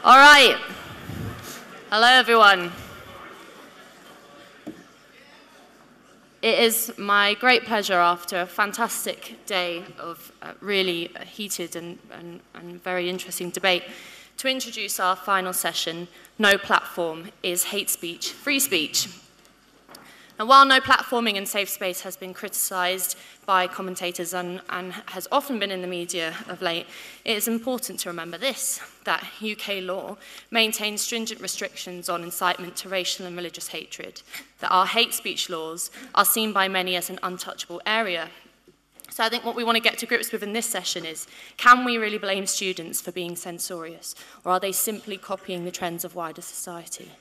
All right. Hello, everyone. It is my great pleasure, after a fantastic day of really heated and very interesting debate, to introduce our final session, No Platform is Hate Speech, Free Speech. Now, while no platforming in safe space has been criticised by commentators and has often been in the media of late, it is important to remember this, that UK law maintains stringent restrictions on incitement to racial and religious hatred, that our hate speech laws are seen by many as an untouchable area. So I think what we want to get to grips with in this session is, can we really blame students for being censorious, or are they simply copying the trends of wider society?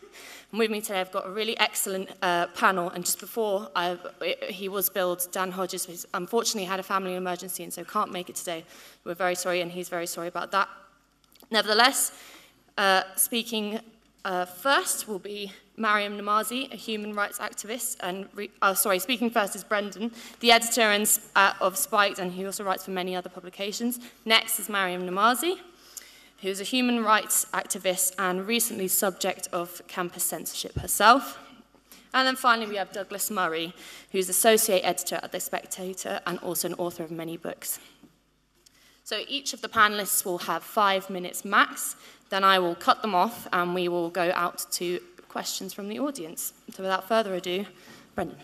And with me today, I've got a really excellent panel, and just before he was billed, Dan Hodges, who's unfortunately had a family emergency and so can't make it today. We're very sorry, and he's very sorry about that. Nevertheless, speaking first will be Mariam Namazi, a human rights activist, and speaking first is Brendan, the editor of Spiked, and he also writes for many other publications. Next is Mariam Namazi, who's a human rights activist and recently subject of campus censorship herself. And then finally we have Douglas Murray, who's associate editor at The Spectator and also an author of many books. So each of the panelists will have 5 minutes max, then I will cut them off and we will go out to questions from the audience. So without further ado, Brendan.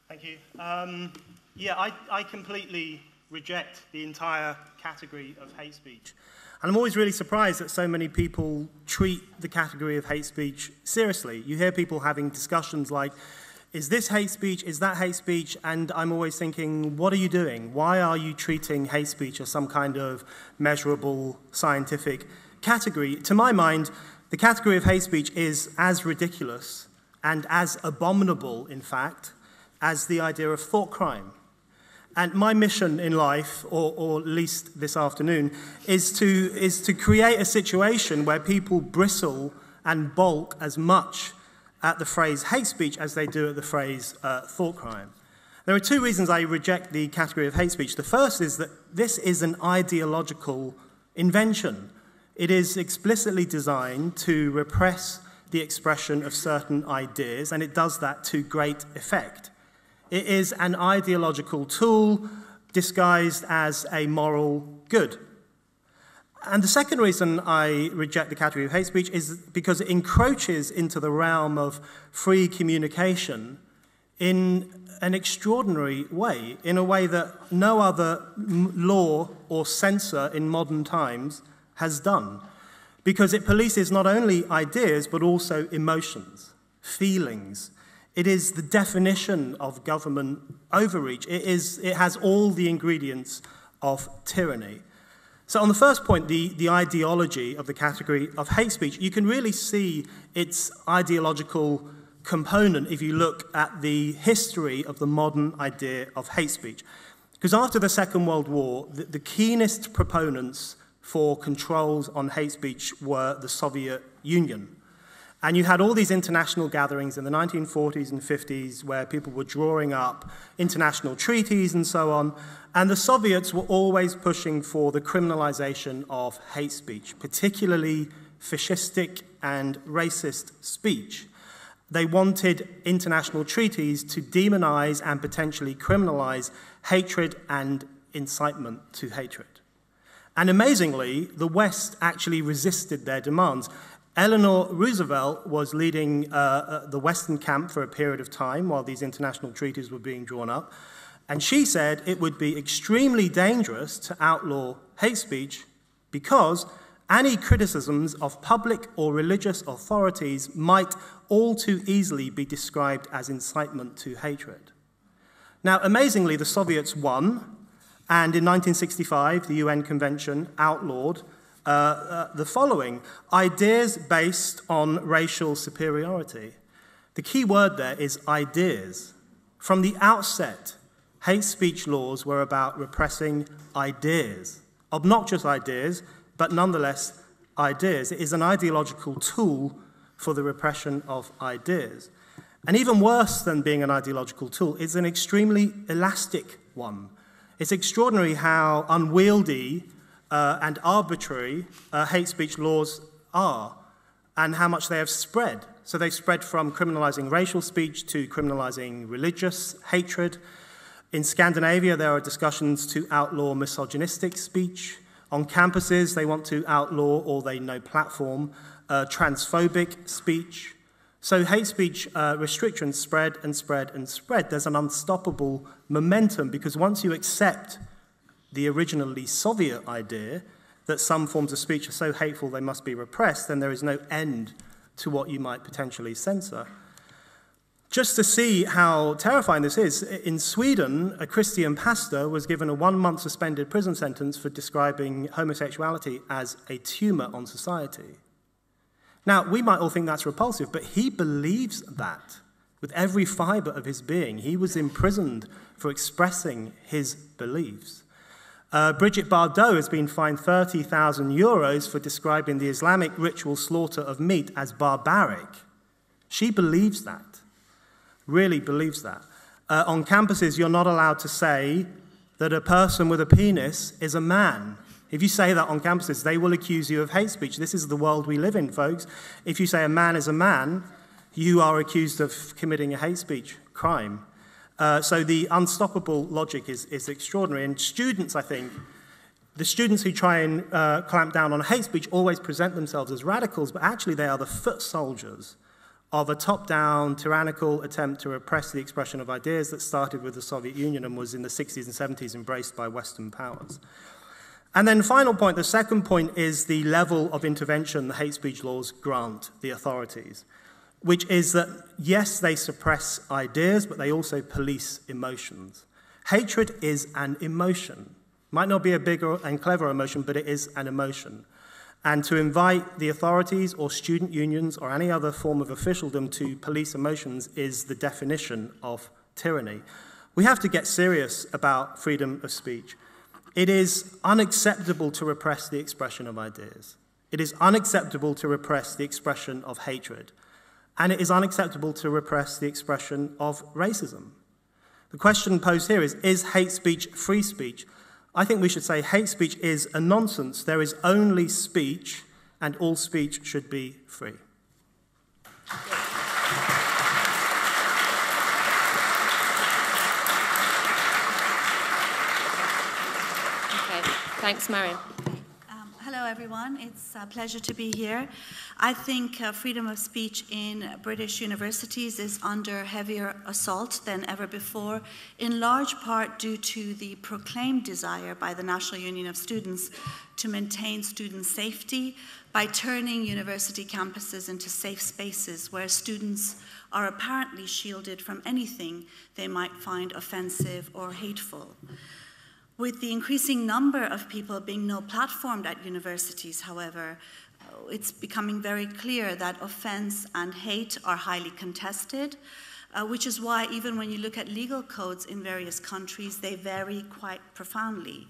Thank you. I completely reject the entire category of hate speech. And I'm always really surprised that so many people treat the category of hate speech seriously. You hear people having discussions like, is this hate speech, is that hate speech? And I'm always thinking, what are you doing? Why are you treating hate speech as some kind of measurable scientific category? To my mind, the category of hate speech is as ridiculous and as abominable, in fact, as the idea of thought crime. And my mission in life, or at least this afternoon, is to create a situation where people bristle and balk as much at the phrase hate speech as they do at the phrase thought crime. There are two reasons I reject the category of hate speech. The first is that this is an ideological invention. It is explicitly designed to repress the expression of certain ideas, and it does that to great effect. It is an ideological tool disguised as a moral good. And the second reason I reject the category of hate speech is because it encroaches into the realm of free communication in an extraordinary way, in a way that no other law or censor in modern times has done. Because it polices not only ideas, but also emotions, feelings. It is the definition of government overreach. It has all the ingredients of tyranny. So on the first point, the ideology of the category of hate speech, you can really see its ideological component if you look at the history of the modern idea of hate speech. Because after the Second World War, the keenest proponents for controls on hate speech were the Soviet Union. And you had all these international gatherings in the 1940s and 50s where people were drawing up international treaties and so on. And the Soviets were always pushing for the criminalization of hate speech, particularly fascistic and racist speech. They wanted international treaties to demonize and potentially criminalize hatred and incitement to hatred. And amazingly, the West actually resisted their demands. Eleanor Roosevelt was leading the Western camp for a period of time while these international treaties were being drawn up, and she said it would be extremely dangerous to outlaw hate speech because any criticisms of public or religious authorities might all too easily be described as incitement to hatred. Now, amazingly, the Soviets won, and in 1965, the UN Convention outlawed the following: ideas based on racial superiority. The key word there is ideas. From the outset, hate speech laws were about repressing ideas, obnoxious ideas, but nonetheless ideas. It is an ideological tool for the repression of ideas. And even worse than being an ideological tool, it's an extremely elastic one. It's extraordinary how unwieldy and arbitrary hate speech laws are and how much they have spread. So they've spread from criminalizing racial speech to criminalizing religious hatred. In Scandinavia, there are discussions to outlaw misogynistic speech. On campuses, they want to outlaw, or they no platform, transphobic speech. So hate speech restrictions spread and spread and spread. There's an unstoppable momentum because once you accept the originally Soviet idea that some forms of speech are so hateful they must be repressed, then there is no end to what you might potentially censor. Just to see how terrifying this is, in Sweden, a Christian pastor was given a 1-month suspended prison sentence for describing homosexuality as a tumor on society. Now, we might all think that's repulsive, but he believes that with every fiber of his being. He was imprisoned for expressing his beliefs. Brigitte Bardot has been fined €30,000 for describing the Islamic ritual slaughter of meat as barbaric. She believes that, really believes that. On campuses, you're not allowed to say that a person with a penis is a man. If you say that on campuses, they will accuse you of hate speech. This is the world we live in, folks. If you say a man is a man, you are accused of committing a hate speech crime. So the unstoppable logic is extraordinary. And students, I think, the students who try and clamp down on hate speech always present themselves as radicals, but actually they are the foot soldiers of a top-down, tyrannical attempt to repress the expression of ideas that started with the Soviet Union and was in the 60s and 70s embraced by Western powers. And then final point, the second point is the level of intervention the hate speech laws grant the authorities, which is that, yes, they suppress ideas, but they also police emotions. Hatred is an emotion. Might not be a bigger and clever emotion, but it is an emotion. And to invite the authorities or student unions or any other form of officialdom to police emotions is the definition of tyranny. We have to get serious about freedom of speech. It is unacceptable to repress the expression of ideas. It is unacceptable to repress the expression of hatred. And it is unacceptable to repress the expression of racism. The question posed here is hate speech free speech? I think we should say hate speech is a nonsense. There is only speech, and all speech should be free. Thanks, Mariam. Hello, everyone. It's a pleasure to be here. I think freedom of speech in British universities is under heavier assault than ever before, in large part due to the proclaimed desire by the National Union of Students to maintain student safety by turning university campuses into safe spaces where students are apparently shielded from anything they might find offensive or hateful. With the increasing number of people being no-platformed at universities, however, it's becoming very clear that offense and hate are highly contested, which is why even when you look at legal codes in various countries, they vary quite profoundly.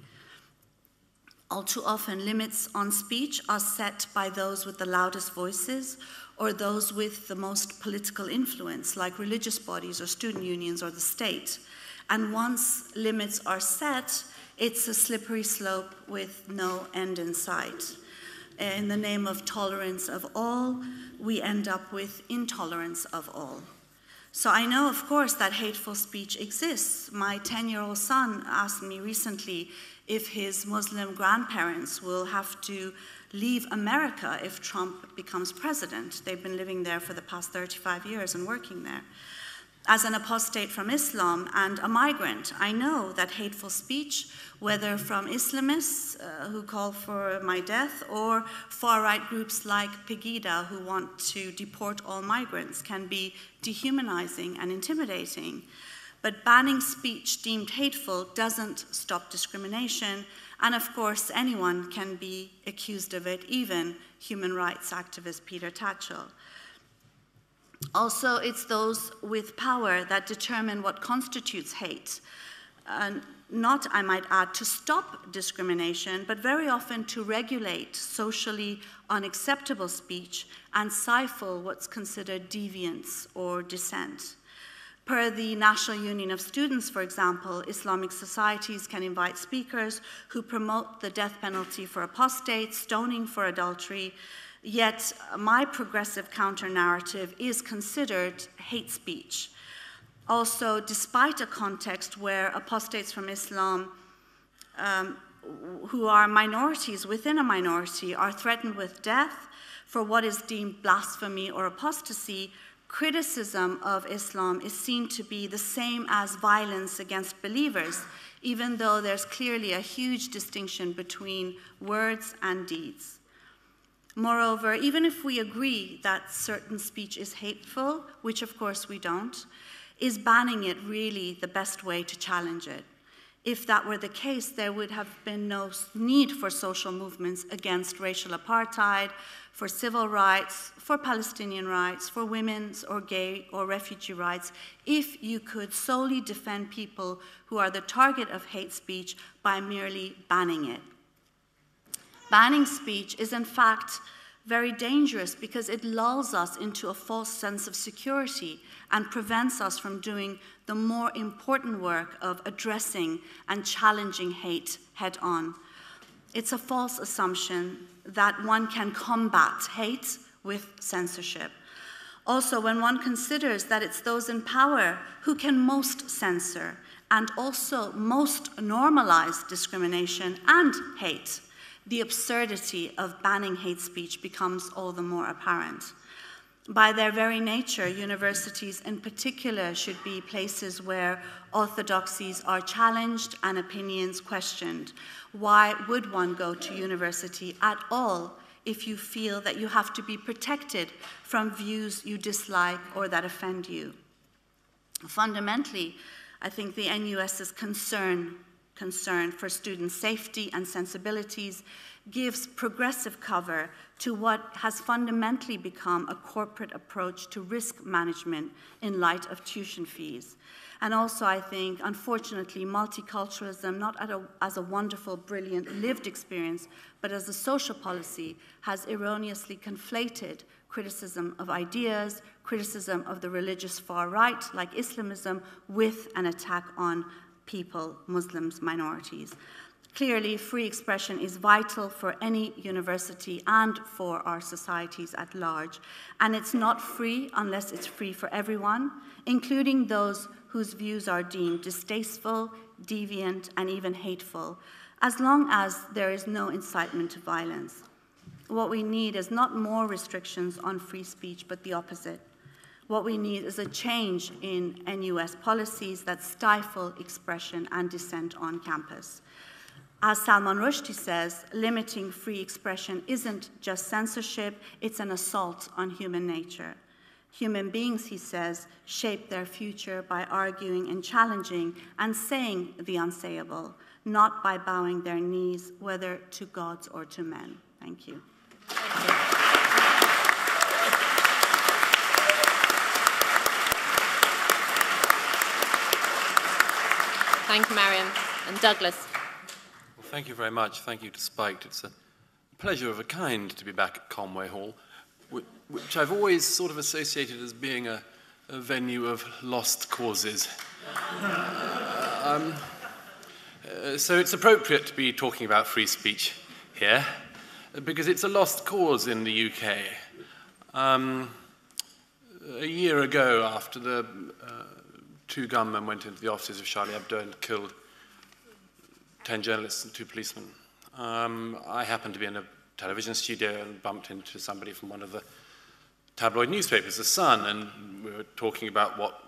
All too often, limits on speech are set by those with the loudest voices or those with the most political influence, like religious bodies or student unions or the state. And once limits are set, it's a slippery slope with no end in sight. In the name of tolerance of all, we end up with intolerance of all. So I know, of course, that hateful speech exists. My 10-year-old son asked me recently if his Muslim grandparents will have to leave America if Trump becomes president. They've been living there for the past 35 years and working there. As an apostate from Islam and a migrant, I know that hateful speech, whether from Islamists who call for my death or far-right groups like Pegida who want to deport all migrants, can be dehumanizing and intimidating. But banning speech deemed hateful doesn't stop discrimination, and of course anyone can be accused of it, even human rights activist Peter Tatchell. Also, it's those with power that determine what constitutes hate. Not, I might add, to stop discrimination, but very often to regulate socially unacceptable speech and stifle what's considered deviance or dissent. Per the National Union of Students, for example, Islamic societies can invite speakers who promote the death penalty for apostates, stoning for adultery, Yet my progressive counter-narrative is considered hate speech. Also, despite a context where apostates from Islam who are minorities within a minority are threatened with death for what is deemed blasphemy or apostasy, criticism of Islam is seen to be the same as violence against believers, even though there's clearly a huge distinction between words and deeds. Moreover, even if we agree that certain speech is hateful, which of course we don't, is banning it really the best way to challenge it? If that were the case, there would have been no need for social movements against racial apartheid, for civil rights, for Palestinian rights, for women's or gay or refugee rights, if you could solely defend people who are the target of hate speech by merely banning it. Banning speech is in fact very dangerous because it lulls us into a false sense of security and prevents us from doing the more important work of addressing and challenging hate head-on. It's a false assumption that one can combat hate with censorship. Also, when one considers that it's those in power who can most censor and also most normalize discrimination and hate, the absurdity of banning hate speech becomes all the more apparent. By their very nature, universities in particular should be places where orthodoxies are challenged and opinions questioned. Why would one go to university at all if you feel that you have to be protected from views you dislike or that offend you? Fundamentally, I think the NUS's concern for student safety and sensibilities gives progressive cover to what has fundamentally become a corporate approach to risk management in light of tuition fees. And also, I think, unfortunately, multiculturalism, not as a wonderful, brilliant, lived experience, but as a social policy, has erroneously conflated criticism of ideas, criticism of the religious far right, like Islamism, with an attack on people, Muslims, minorities. Clearly, free expression is vital for any university and for our societies at large. And it's not free unless it's free for everyone, including those whose views are deemed distasteful, deviant, and even hateful, as long as there is no incitement to violence. What we need is not more restrictions on free speech, but the opposite. What we need is a change in NUS policies that stifle expression and dissent on campus. As Salman Rushdie says, limiting free expression isn't just censorship, it's an assault on human nature. Human beings, he says, shape their future by arguing and challenging and saying the unsayable, not by bowing their knees, whether to gods or to men. Thank you. Thank you, Mariam. And Douglas. Well, thank you very much. Thank you to Spiked. It's a pleasure of a kind to be back at Conway Hall, which I've always sort of associated as being a venue of lost causes. So it's appropriate to be talking about free speech here, because it's a lost cause in the UK. A year ago, after the two gunmen went into the offices of Charlie Hebdo and killed 10 journalists and 2 policemen, I happened to be in a television studio and bumped into somebody from one of the tabloid newspapers, The Sun, and we were talking about what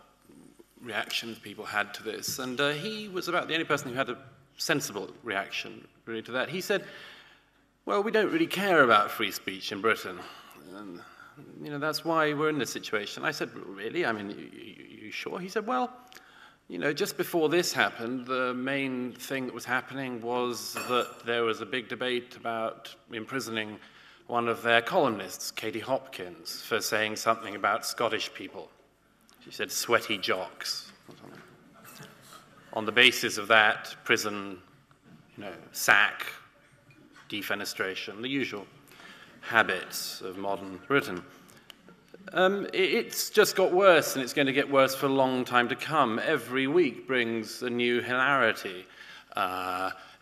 reactions people had to this. And he was about the only person who had a sensible reaction really to that. He said, well, we don't really care about free speech in Britain. And, you know, that's why we're in this situation. I said, really? I mean, you sure? He said, well, you know, just before this happened, the main thing that was happening was that there was a big debate about imprisoning one of their columnists, Katie Hopkins, for saying something about Scottish people. She said sweaty jocks. On the basis of that, prison, you know, sack, defenestration, the usual habits of modern Britain. It's just got worse, and it's going to get worse for a long time to come. Every week brings a new hilarity.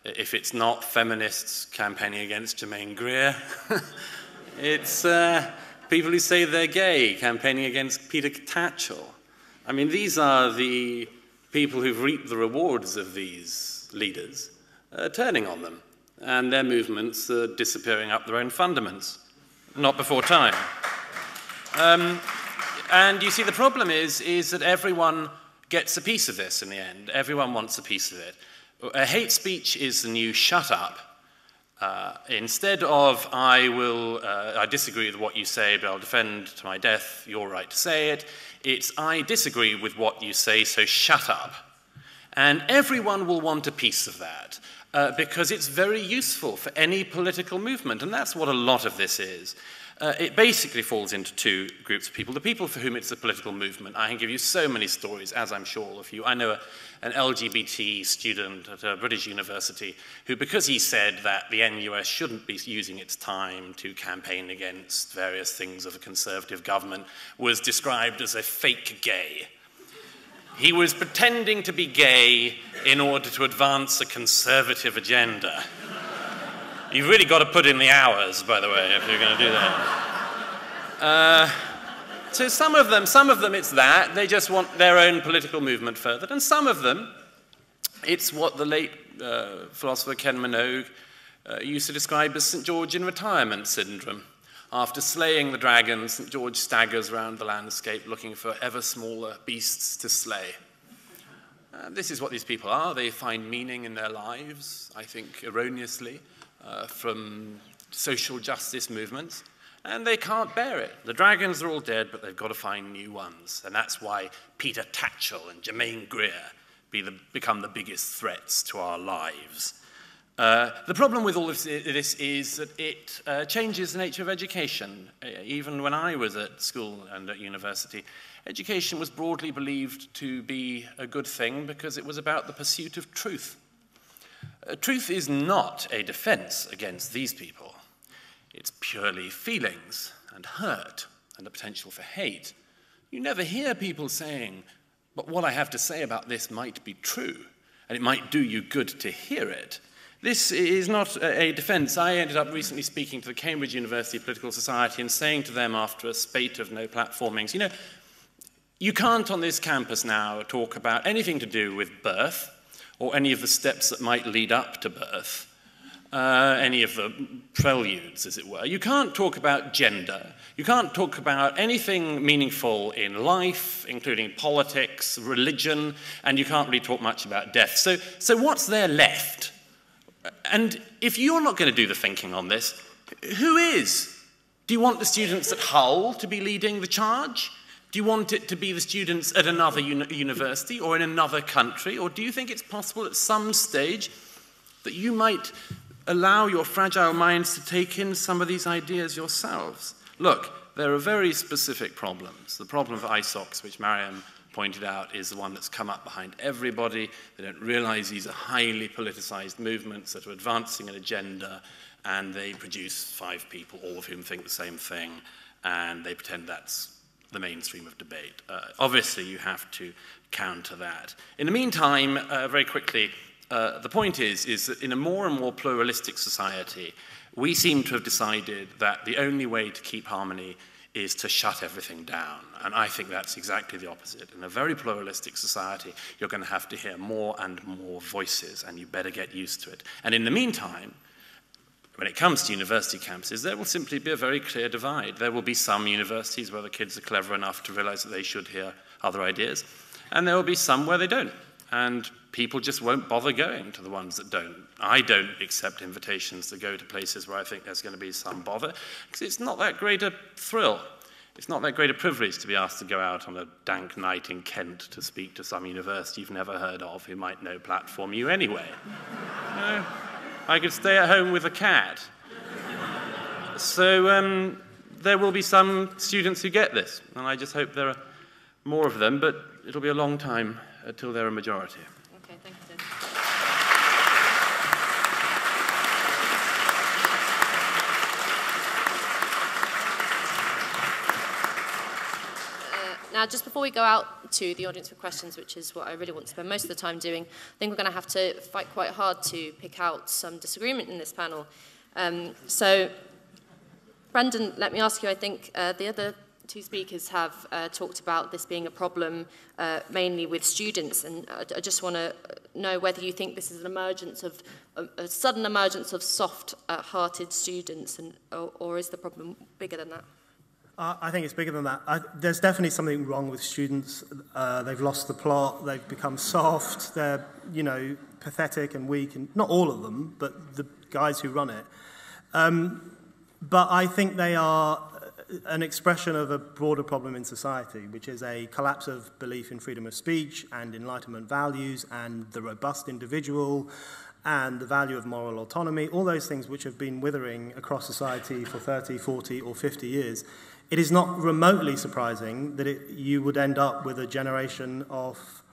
If it's not feminists campaigning against Germaine Greer, It's people who say they're gay campaigning against Peter Tatchell. I mean, these are the people who've reaped the rewards of these leaders turning on them, and their movements are disappearing up their own fundaments, not before time. And you see, the problem is that everyone gets a piece of this in the end. Everyone wants a piece of it. Hate speech is the new shut up. Instead of, I disagree with what you say, but I'll defend to my death your right to say it, it's, I disagree with what you say, so shut up. And everyone will want a piece of that, because it's very useful for any political movement, and that's what a lot of this is. It basically falls into two groups of people. The people for whom it's a political movement. I can give you so many stories, as I'm sure all of you. I know an LGBT student at a British university who, because he said that the NUS shouldn't be using its time to campaign against various things of a conservative government, was described as a fake gay. He was pretending to be gay in order to advance a conservative agenda. You've really got to put in the hours, by the way, if you're going to do that. So some of them it's that. They just want their own political movement furthered. And some of them, it's what the late philosopher Ken Minogue used to describe as St. George in retirement syndrome. After slaying the dragon, St. George staggers around the landscape looking for ever smaller beasts to slay. This is what these people are. They find meaning in their lives, I think erroneously, from social justice movements, and they can't bear it. The dragons are all dead, but they've got to find new ones, and that's why Peter Tatchell and Germaine Greer become the biggest threats to our lives. The problem with all of this is that it changes the nature of education. Even when I was at school and at university, education was broadly believed to be a good thing because it was about the pursuit of truth. Truth is not a defense against these people. It's purely feelings and hurt and the potential for hate. You never hear people saying, but what I have to say about this might be true, and it might do you good to hear it. This is not a defense. I ended up recently speaking to the Cambridge University Political Society and saying to them after a spate of no platformings, you know, you can't on this campus now talk about anything to do with birth, or any of the steps that might lead up to birth, any of the preludes, as it were. You can't talk about gender. You can't talk about anything meaningful in life, including politics, religion, and you can't really talk much about death. So what's there left? And if you're not going to do the thinking on this, who is? Do you want the students at Hull to be leading the charge? Do you want it to be the students at another university or in another country? Or do you think it's possible at some stage that you might allow your fragile minds to take in some of these ideas yourselves? Look, there are very specific problems. The problem of ISOCs, which Mariam pointed out, is the one that's come up behind everybody. They don't realize these are highly politicized movements that are advancing an agenda, and they produce 5 people, all of whom think the same thing, and they pretend that's the mainstream of debate. Obviously, you have to counter that. In the meantime, very quickly, the point is that in a more and more pluralistic society, we seem to have decided that the only way to keep harmony is to shut everything down. And I think that's exactly the opposite. In a very pluralistic society, you're going to have to hear more and more voices, and you better get used to it. And in the meantime, when it comes to university campuses, there will simply be a very clear divide. There will be some universities where the kids are clever enough to realize that they should hear other ideas, and there will be some where they don't. And people just won't bother going to the ones that don't. I don't accept invitations to go to places where I think there's going to be some bother, because it's not that great a thrill. It's not that great a privilege to be asked to go out on a dank night in Kent to speak to some university you've never heard of who might no platform you anyway. You know, I could stay at home with a cat. So there will be some students who get this, and I just hope there are more of them, but it'll be a long time until they're a majority. Okay, thank you, Tim. Now, just before we go out to the audience for questions, which is what I really want to spend most of the time doing, I think we're going to have to fight quite hard to pick out some disagreement in this panel. So Brandon, let me ask you, I think the other two speakers have talked about this being a problem mainly with students, and I just want to know whether you think this is an emergence of, a sudden emergence of soft-hearted students, or is the problem bigger than that? I think it's bigger than that. There's definitely something wrong with students. They've lost the plot, they've become soft, they're, you know, pathetic and weak, and not all of them, but the guys who run it. But I think they are an expression of a broader problem in society, which is a collapse of belief in freedom of speech and Enlightenment values and the robust individual and the value of moral autonomy, all those things which have been withering across society for 30, 40 or 50 years. It is not remotely surprising that you would end up with a generation of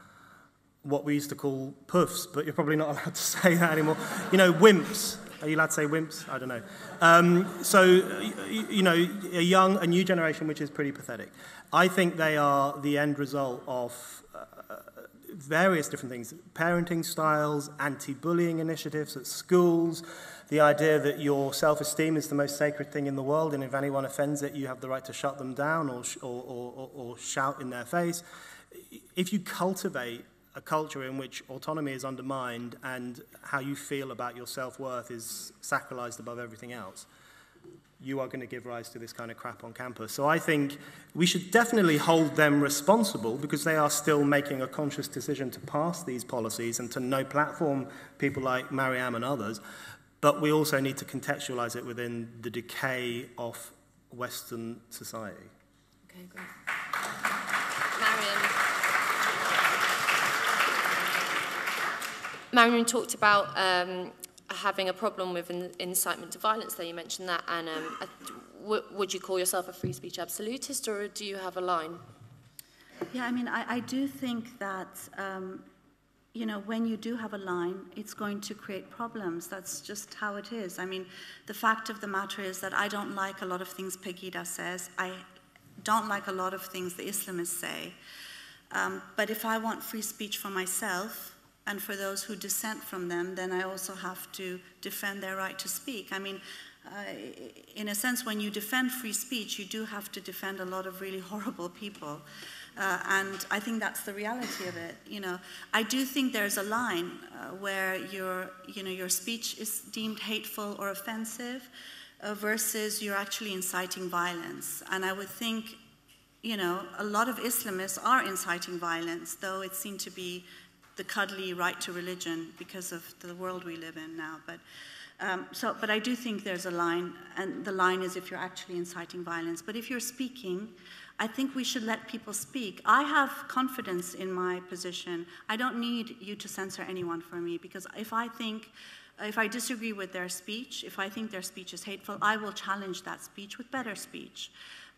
what we used to call puffs, but you're probably not allowed to say that anymore. You know, wimps. Are you allowed to say wimps? I don't know. So, you know, a new generation which is pretty pathetic. I think they are the end result of various different things. Parenting styles, anti-bullying initiatives at schools, the idea that your self-esteem is the most sacred thing in the world, and if anyone offends it, you have the right to shut them down or shout in their face. If you cultivate a culture in which autonomy is undermined and how you feel about your self-worth is sacralized above everything else, you are going to give rise to this kind of crap on campus. So I think we should definitely hold them responsible because they are still making a conscious decision to pass these policies and to no platform people like Mariam and others. But we also need to contextualize it within the decay of Western society. Okay, great. Mariam talked about having a problem with incitement to violence there. You mentioned that. And would you call yourself a free speech absolutist, or do you have a line? Yeah, I mean, I do think that, you know, when you do have a line, it's going to create problems. That's just how it is. I mean, the fact of the matter is that I don't like a lot of things Pegida says. I don't like a lot of things the Islamists say. But if I want free speech for myself, and for those who dissent from them, then I also have to defend their right to speak. I mean, in a sense, when you defend free speech, you do have to defend a lot of really horrible people. And I think that's the reality of it. You know, I do think there's a line where your speech is deemed hateful or offensive versus you're actually inciting violence. And I would think, you know, a lot of Islamists are inciting violence, though it seemed to be the cuddly right to religion because of the world we live in now. But I do think there's a line, and the line is if you're actually inciting violence. But if you're speaking, I think we should let people speak. I have confidence in my position. I don't need you to censor anyone for me, because if I disagree with their speech, if I think their speech is hateful, I will challenge that speech with better speech.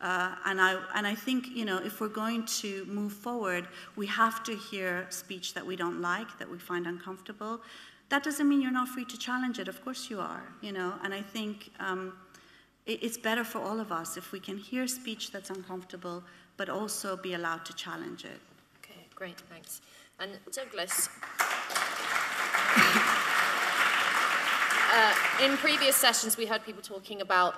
And I think, you know, if we're going to move forward, we have to hear speech that we don't like, that we find uncomfortable. That doesn't mean you're not free to challenge it. Of course you are, you know. And I think it's better for all of us if we can hear speech that's uncomfortable, but also be allowed to challenge it. Okay, great, thanks. And Douglas. In previous sessions, we heard people talking about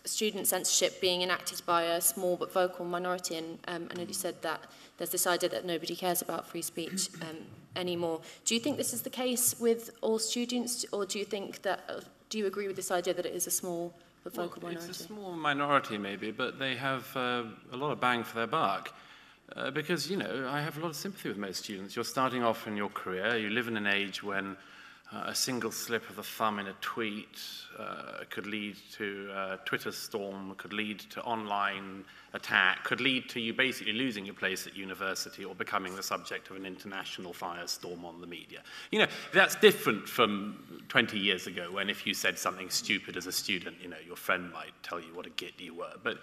student censorship being enacted by a small but vocal minority, and I know you said that there's this idea that nobody cares about free speech anymore. Do you think this is the case with all students, or do you think that, do you agree with this idea that it is a small but vocal minority? It's a small minority maybe, but they have a lot of bang for their buck. Because, you know, I have a lot of sympathy with most students. You're starting off in your career, you live in an age when a single slip of the thumb in a tweet could lead to a Twitter storm, could lead to online attack, could lead to you basically losing your place at university or becoming the subject of an international firestorm on the media. You know, that's different from 20 years ago when if you said something stupid as a student, you know, your friend might tell you what a git you were. But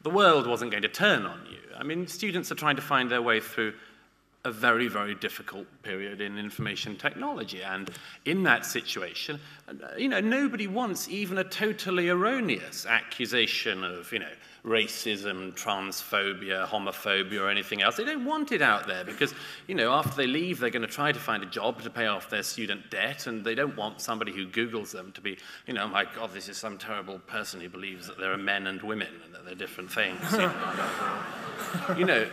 the world wasn't going to turn on you. I mean, students are trying to find their way through a very, very difficult period in information technology. And in that situation, you know, nobody wants even a totally erroneous accusation of, you know, racism, transphobia, homophobia, or anything else. They don't want it out there because, you know, after they leave, they're going to try to find a job to pay off their student debt, and they don't want somebody who Googles them to be, you know, my God, this is some terrible person who believes that there are men and women and that they're different things. You know,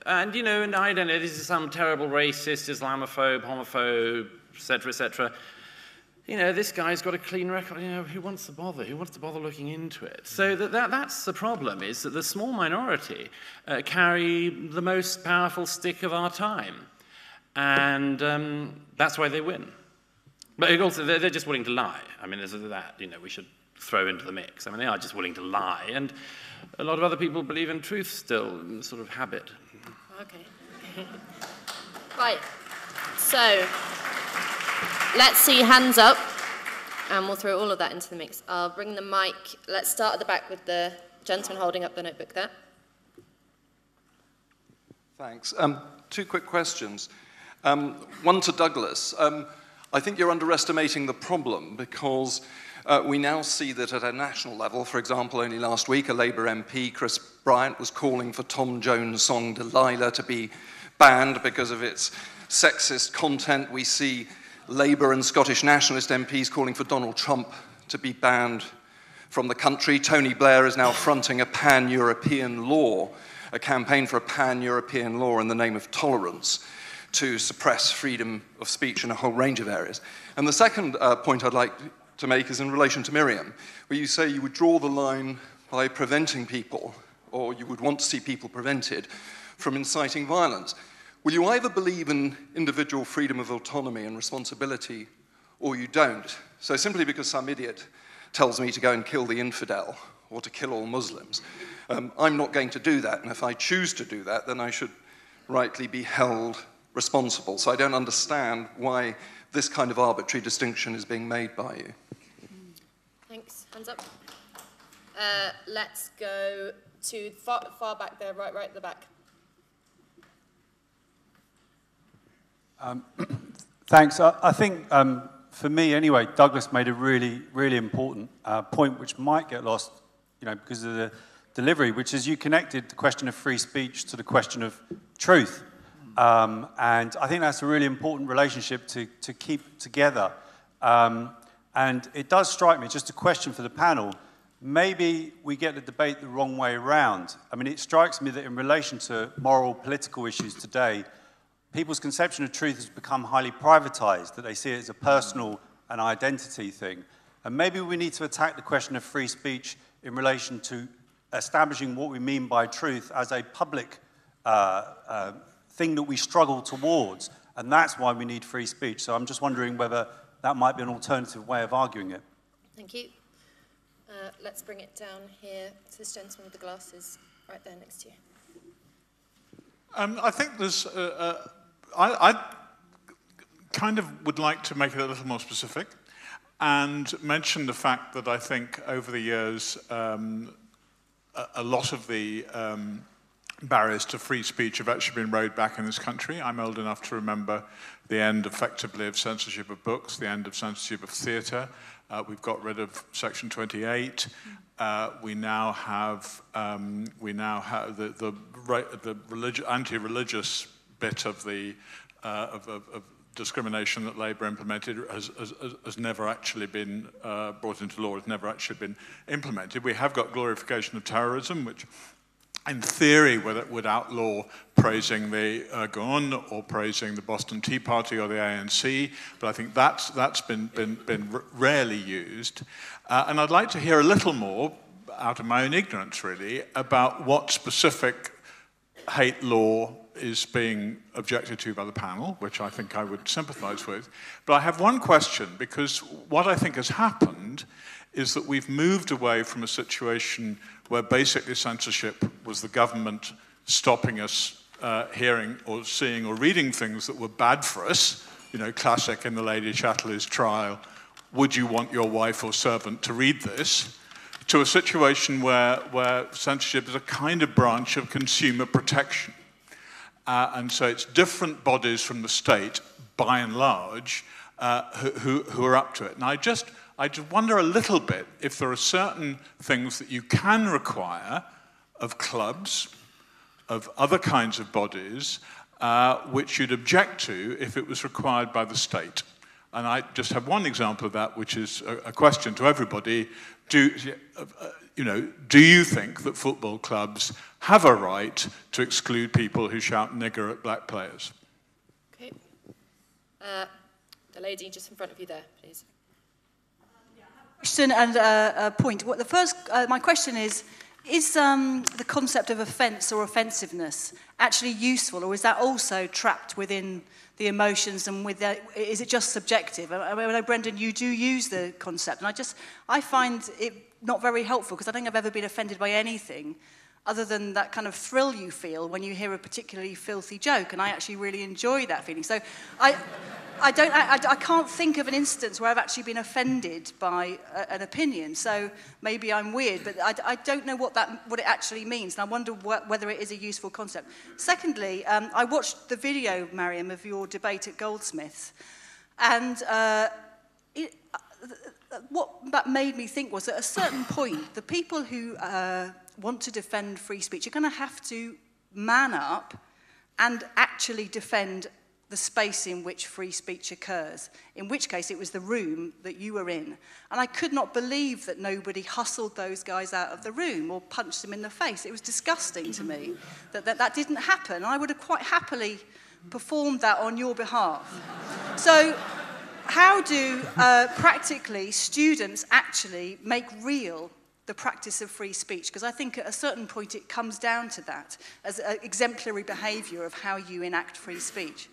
and you know, and I don't know, this is some terrible racist, Islamophobe, homophobe, etc., etc. You know, this guy's got a clean record. You know, who wants to bother? Who wants to bother looking into it? So that's the problem, is that the small minority carry the most powerful stick of our time. And that's why they win. But also, they're just willing to lie. I mean, there's that, you know, we should throw into the mix. I mean, they are just willing to lie. And a lot of other people believe in truth still, in sort of habit. Okay. Right. So, let's see hands up, and we'll throw all of that into the mix. I'll bring the mic. Let's start at the back with the gentleman holding up the notebook there. Thanks. Two quick questions. One to Douglas. I think you're underestimating the problem because we now see that at a national level, for example, only last week, a Labour MP, Chris Bryant, was calling for Tom Jones' song Delilah to be banned because of its sexist content. We see Labour and Scottish Nationalist MPs calling for Donald Trump to be banned from the country. Tony Blair is now fronting a pan-European law, a campaign for a pan-European law in the name of tolerance to suppress freedom of speech in a whole range of areas. And the second point I'd like to make is in relation to Miriam, where you say you would draw the line by preventing people, or you would want to see people prevented from inciting violence. Will you either believe in individual freedom of autonomy and responsibility, or you don't? So simply because some idiot tells me to go and kill the infidel, or to kill all Muslims, I'm not going to do that, and if I choose to do that, then I should rightly be held responsible. So I don't understand why this kind of arbitrary distinction is being made by you. Thanks. Hands up. Let's go to far back there, right at the back. Thanks. I think, for me anyway, Douglas made a really, really important point which might get lost, you know, because of the delivery, which is you connected the question of free speech to the question of truth. And I think that's a really important relationship to keep together. And it does strike me, just a question for the panel, maybe we get the debate the wrong way around. I mean, it strikes me that in relation to moral, political issues today, people's conception of truth has become highly privatized, that they see it as a personal and identity thing. And maybe we need to attack the question of free speech in relation to establishing what we mean by truth as a public thing that we struggle towards. And that's why we need free speech. So I'm just wondering whether that might be an alternative way of arguing it. Thank you. Let's bring it down here to this gentleman with the glasses right there next to you. I think there's, I kind of would like to make it a little more specific and mention the fact that I think over the years, a lot of the barriers to free speech have actually been rowed back in this country. I'm old enough to remember the end, effectively, of censorship of books, the end of censorship of theatre. We've got rid of Section 28. We now have the anti-religious bit of the of discrimination that Labour implemented has never actually been brought into law. Has never actually been implemented. We have got glorification of terrorism, which, in theory, would outlaw praising the Gun or praising the Boston Tea Party or the ANC, but I think that's been rarely used. And I'd like to hear a little more, out of my own ignorance really, about what specific hate law is being objected to by the panel, which I think I would sympathise with. But I have one question, because what I think has happened is that we've moved away from a situation where basically censorship was the government stopping us hearing or seeing or reading things that were bad for us, you know, classic in the Lady Chatterley's trial, would you want your wife or servant to read this, to a situation where censorship is a kind of branch of consumer protection. And so it's different bodies from the state, by and large, who are up to it. And I just I just wonder a little bit if there are certain things that you can require of clubs, of other kinds of bodies, which you'd object to if it was required by the state. And I just have one example of that, which is a question to everybody. Do you think that football clubs have a right to exclude people who shout nigger at black players? Okay. The lady just in front of you there, please. Question and a point. What the first, my question is the concept of offence or offensiveness actually useful, or is that also trapped within the emotions, and is it just subjective? I know, Brendan, you do use the concept, and I find it not very helpful, because I don't think I've ever been offended by anything other than that kind of thrill you feel when you hear a particularly filthy joke, and I actually really enjoy that feeling. So I can't think of an instance where I've actually been offended by an opinion. So maybe I'm weird, but I don't know what it actually means, and I wonder whether it is a useful concept. Secondly, I watched the video, Mariam, of your debate at Goldsmiths, and what that made me think was, at a certain point, the people who want to defend free speech are going to have to man up and actually defend the space in which free speech occurs, in which case it was the room that you were in. And I could not believe that nobody hustled those guys out of the room or punched them in the face. It was disgusting to me that didn't happen. I would have quite happily performed that on your behalf. So how do, practically, students actually make real the practice of free speech? Because I think at a certain point it comes down to that as an exemplary behaviour of how you enact free speech.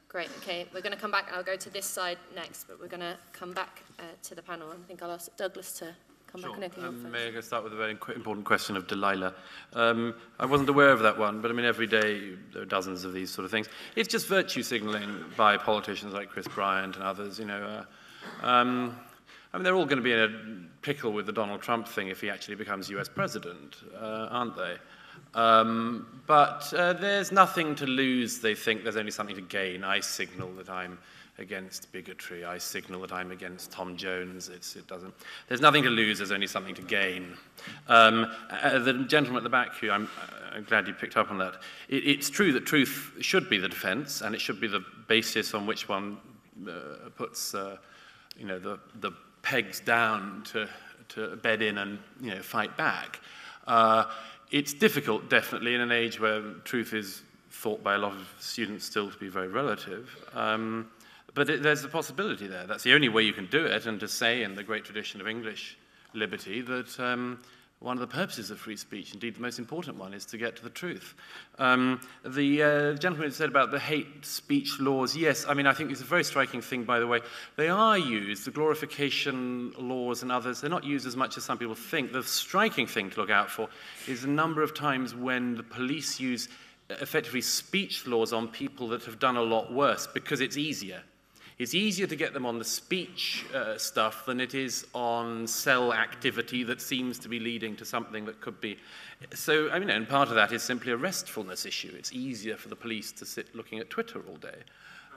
Great, okay, we're going to come back. I'll go to this side next, but we're going to come back to the panel. I think I'll ask Douglas to come back and open up first. May I start with a very important question of Delilah? I wasn't aware of that one, but I mean, every day there are dozens of these sort of things. It's just virtue signalling by politicians like Chris Bryant and others, you know. I mean, they're all going to be in a pickle with the Donald Trump thing if he actually becomes US president, aren't they? But there's nothing to lose, they think. There's only something to gain. I signal that I'm against bigotry. I signal that I'm against Tom Jones. There's nothing to lose, there's only something to gain. The gentleman at the back here, I'm glad you picked up on that. It's true that truth should be the defense, and it should be the basis on which one puts the pegs down to bed in and fight back. It's difficult, definitely, in an age where truth is thought by a lot of students still to be very relative. But there's a possibility there. That's the only way you can do it, and to say in the great tradition of English liberty that one of the purposes of free speech, indeed the most important one, is to get to the truth. The gentleman who said about the hate speech laws, yes, I mean, I think it's a very striking thing, by the way. They are used, the glorification laws and others, they're not used as much as some people think. The striking thing to look out for is a number of times when the police use effectively speech laws on people that have done a lot worse, because it's easier. It's easier to get them on the speech stuff than it is on cell activity that seems to be leading to something that could be. So, I mean, and part of that is simply a restfulness issue. It's easier for the police to sit looking at Twitter all day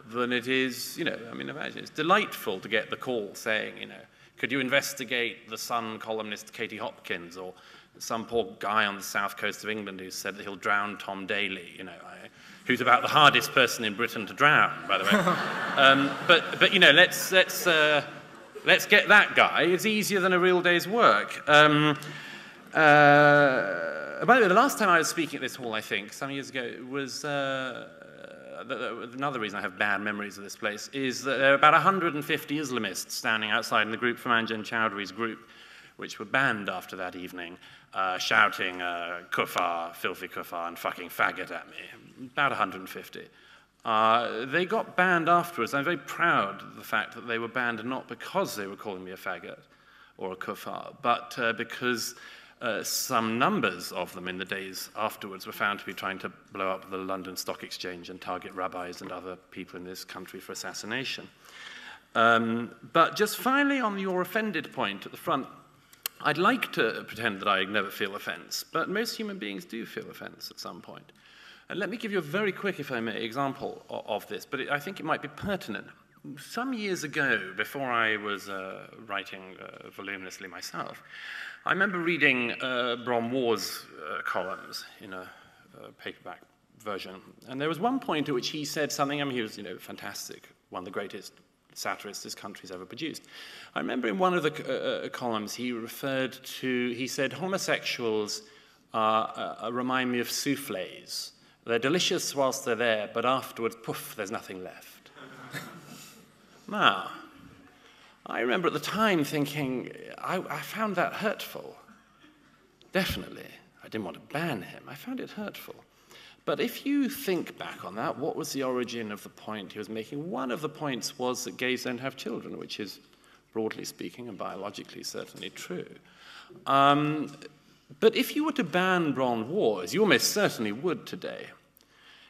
than it is, I mean, imagine, it's delightful to get the call saying, could you investigate the Sun columnist Katie Hopkins, or some poor guy on the south coast of England who said that he'll drown Tom Daley, who's about the hardest person in Britain to drown, by the way. But let's get that guy. It's easier than a real day's work. By the way, the last time I was speaking at this hall, I think, some years ago, was another reason I have bad memories of this place is that there are about 150 Islamists standing outside in the group from Anjan Chowdhury's group, which were banned after that evening, shouting kuffar, filthy kuffar, and fucking faggot at me. About 150. They got banned afterwards. I'm very proud of the fact that they were banned not because they were calling me a faggot or a kuffar, but because some numbers of them in the days afterwards were found to be trying to blow up the London Stock Exchange and target rabbis and other people in this country for assassination. But just finally on your offended point at the front, I'd like to pretend that I never feel offence, but most human beings do feel offence at some point. And let me give you a very quick, if I may, example of this, but I think it might be pertinent. some years ago, before I was writing voluminously myself, I remember reading Bron War's columns in a paperback version. And there was one point at which he said something, I mean, he was, fantastic, one of the greatest satirists this country's ever produced. I remember in one of the columns he said, homosexuals remind me of soufflés. They're delicious whilst they're there, but afterwards, poof, there's nothing left. Now, I remember at the time thinking, I found that hurtful. Definitely. I didn't want to ban him. I found it hurtful. But if you think back on that, what was the origin of the point he was making? One of the points was that gays don't have children, which is, broadly speaking, and biologically certainly true. But if you were to ban Bron War, as you almost certainly would today,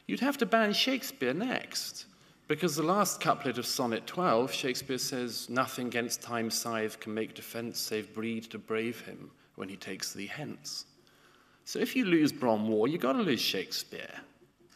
you'd have to ban Shakespeare next. Because the last couplet of Sonnet 12, Shakespeare says, nothing 'gainst time's scythe can make defence, save breed to brave him when he takes thee hence. So if you lose Bron War, you've got to lose Shakespeare.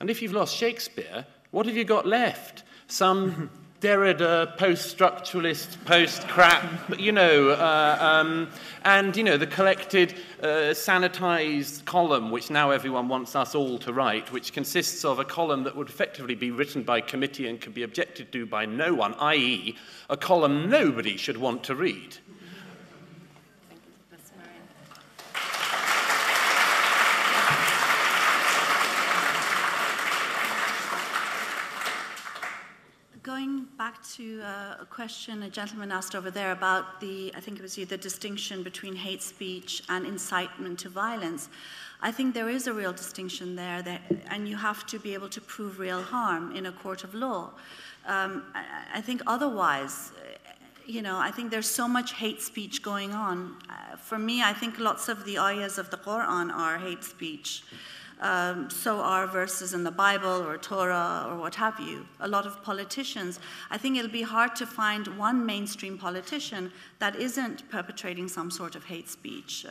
And if you've lost Shakespeare, what have you got left? Some Derrida, post-structuralist, post-crap, and, the collected, sanitized column, which now everyone wants us all to write, which consists of a column that would effectively be written by committee and can be objected to by no one, i.e., a column nobody should want to read. Going back to a question a gentleman asked over there about I think it was you, the distinction between hate speech and incitement to violence. I think there is a real distinction there, and you have to be able to prove real harm in a court of law. I think otherwise, I think there's so much hate speech going on. For me, I think lots of the ayahs of the Quran are hate speech. So are verses in the Bible or Torah or what have you. A lot of politicians, I think it'll be hard to find one mainstream politician that isn't perpetrating some sort of hate speech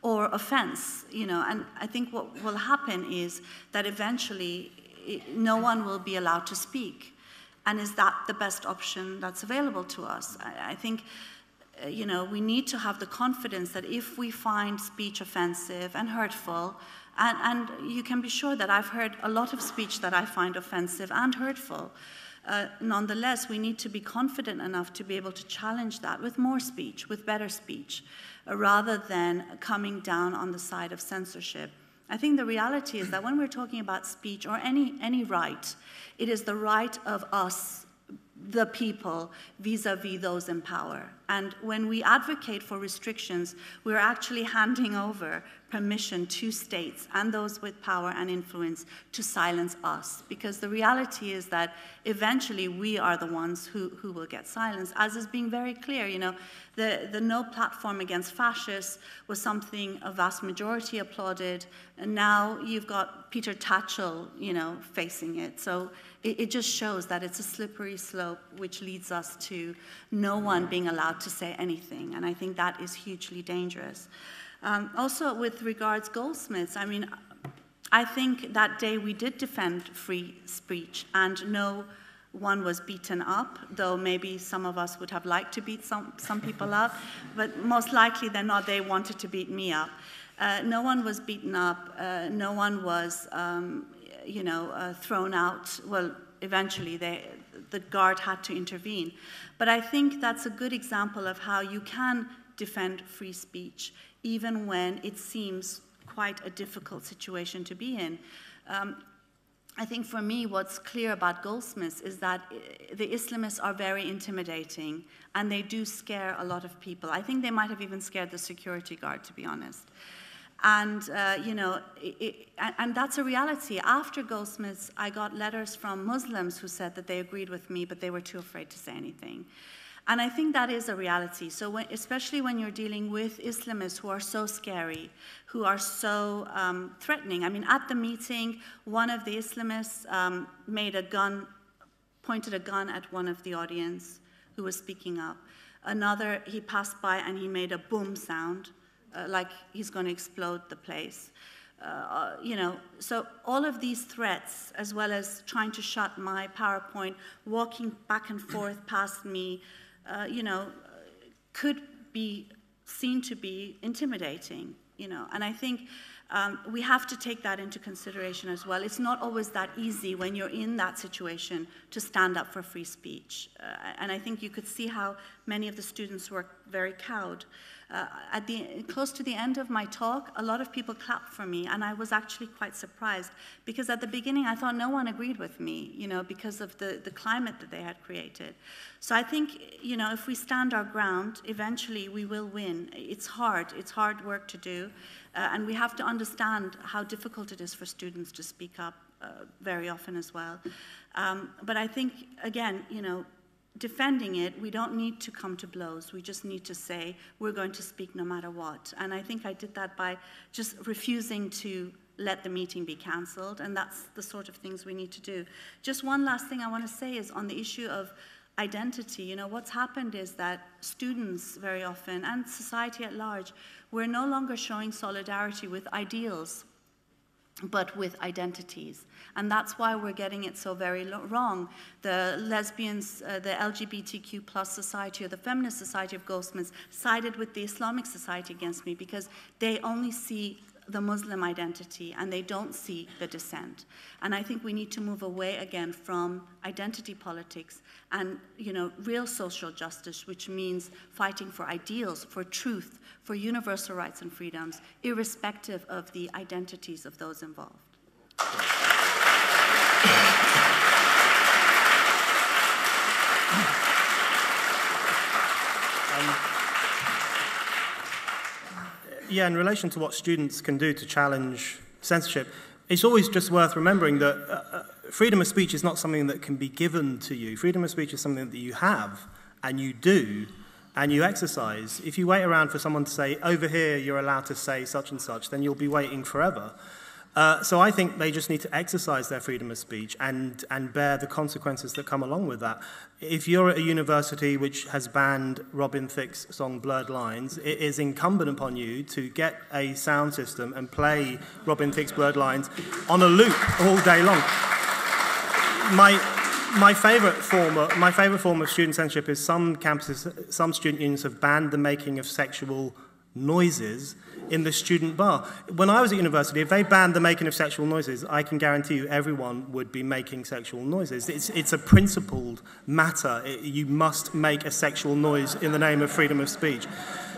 or offense, and I think what will happen is that eventually no one will be allowed to speak. And is that the best option that's available to us? I think we need to have the confidence that if we find speech offensive and hurtful, and you can be sure that I've heard a lot of speech that I find offensive and hurtful. Nonetheless, we need to be confident enough to be able to challenge that with more speech, with better speech, rather than coming down on the side of censorship. I think the reality is that when we're talking about speech or any right, it is the right of us, the people, vis-a-vis those in power. And when we advocate for restrictions, we're actually handing over permission to states and those with power and influence to silence us. Because the reality is that eventually we are the ones who will get silenced, as is being very clear. The no platform against fascists was something a vast majority applauded, and now you've got Peter Tatchell, facing it. So it just shows that it's a slippery slope which leads us to no one being allowed to say anything, and I think that is hugely dangerous. Also, with regards Goldsmiths, I think that day we did defend free speech, and no one was beaten up, though maybe some of us would have liked to beat some people up, but most likely they're not. They wanted to beat me up. No one was beaten up. No one was, thrown out. Well, eventually the guard had to intervene. But I think that's a good example of how you can defend free speech, even when it seems quite a difficult situation to be in. I think for me, what's clear about Goldsmiths is that the Islamists are very intimidating, and they do scare a lot of people. I think they might have even scared the security guard, to be honest. And, and that's a reality. After Goldsmiths, I got letters from Muslims who said that they agreed with me, but they were too afraid to say anything. And I think that is a reality. So especially when you're dealing with Islamists who are so scary, who are so threatening. At the meeting, one of the Islamists pointed a gun at one of the audience who was speaking up. Another, he passed by and he made a boom sound, like he's going to explode the place. you know, so all of these threats, as well as trying to shut my PowerPoint, walking back and forth past me, you know, could be seen to be intimidating, you know. And I think we have to take that into consideration as well. It's not always that easy when you're in that situation to stand up for free speech. And I think you could see how many of the students were very cowed. Close to the end of my talk, a lot of people clapped for me, and I was actually quite surprised, because at the beginning I thought no one agreed with me, you know, because of the climate that they had created. So I think, you know, if we stand our ground, eventually we will win. It's hard work to do, and we have to understand how difficult it is for students to speak up very often as well. But I think, again, you know, defending it, we don't need to come to blows. We just need to say, we're going to speak no matter what. And I think I did that by just refusing to let the meeting be cancelled, and that's the sort of things we need to do. Just one last thing I want to say is on the issue of identity. You know, what's happened is that students very often, and society at large, we're no longer showing solidarity with ideals, but with identities. And that's why we're getting it so very wrong. The lesbians, the LGBTQ plus society, or the feminist society of Goldsmiths sided with the Islamic society against me, because they only see the Muslim identity and they don't see the dissent. And I think we need to move away again from identity politics and, you know, real social justice, which means fighting for ideals, for truth, for universal rights and freedoms, irrespective of the identities of those involved. Yeah, in relation to what students can do to challenge censorship, it's always just worth remembering that freedom of speech is not something that can be given to you. Freedom of speech is something that you have, and you do, and you exercise. If you wait around for someone to say, over here you're allowed to say such and such, then you'll be waiting forever. So I think they just need to exercise their freedom of speech and bear the consequences that come along with that. If you're at a university which has banned Robin Thicke's song Blurred Lines, it is incumbent upon you to get a sound system and play Robin Thicke's Blurred Lines on a loop all day long. My favourite form of student censorship is some campuses, some student unions have banned the making of sexual noises in the student bar. When I was at university, if they banned the making of sexual noises, I can guarantee you everyone would be making sexual noises. It's a principled matter. You must make a sexual noise in the name of freedom of speech.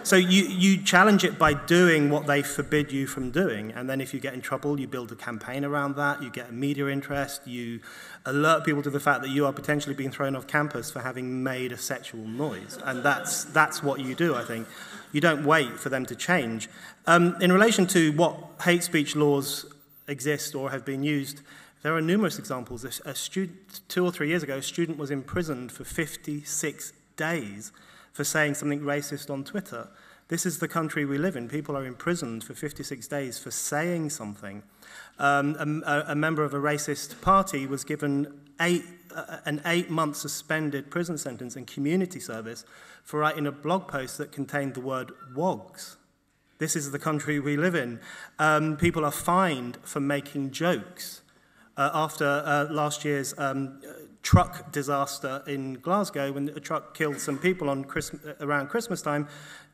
So you challenge it by doing what they forbid you from doing, and then if you get in trouble, you build a campaign around that, you get a media interest, you alert people to the fact that you are potentially being thrown off campus for having made a sexual noise, and that's what you do, I think. You don't wait for them to change. In relation to what hate speech laws exist or have been used, there are numerous examples. A student, 2 or 3 years ago, a student was imprisoned for 56 days for saying something racist on Twitter. This is the country we live in. People are imprisoned for 56 days for saying something. A member of a racist party was given an 8-month suspended prison sentence and community service for writing a blog post that contained the word wogs. This is the country we live in. People are fined for making jokes. After last year's truck disaster in Glasgow, when a truck killed some people on around Christmas time,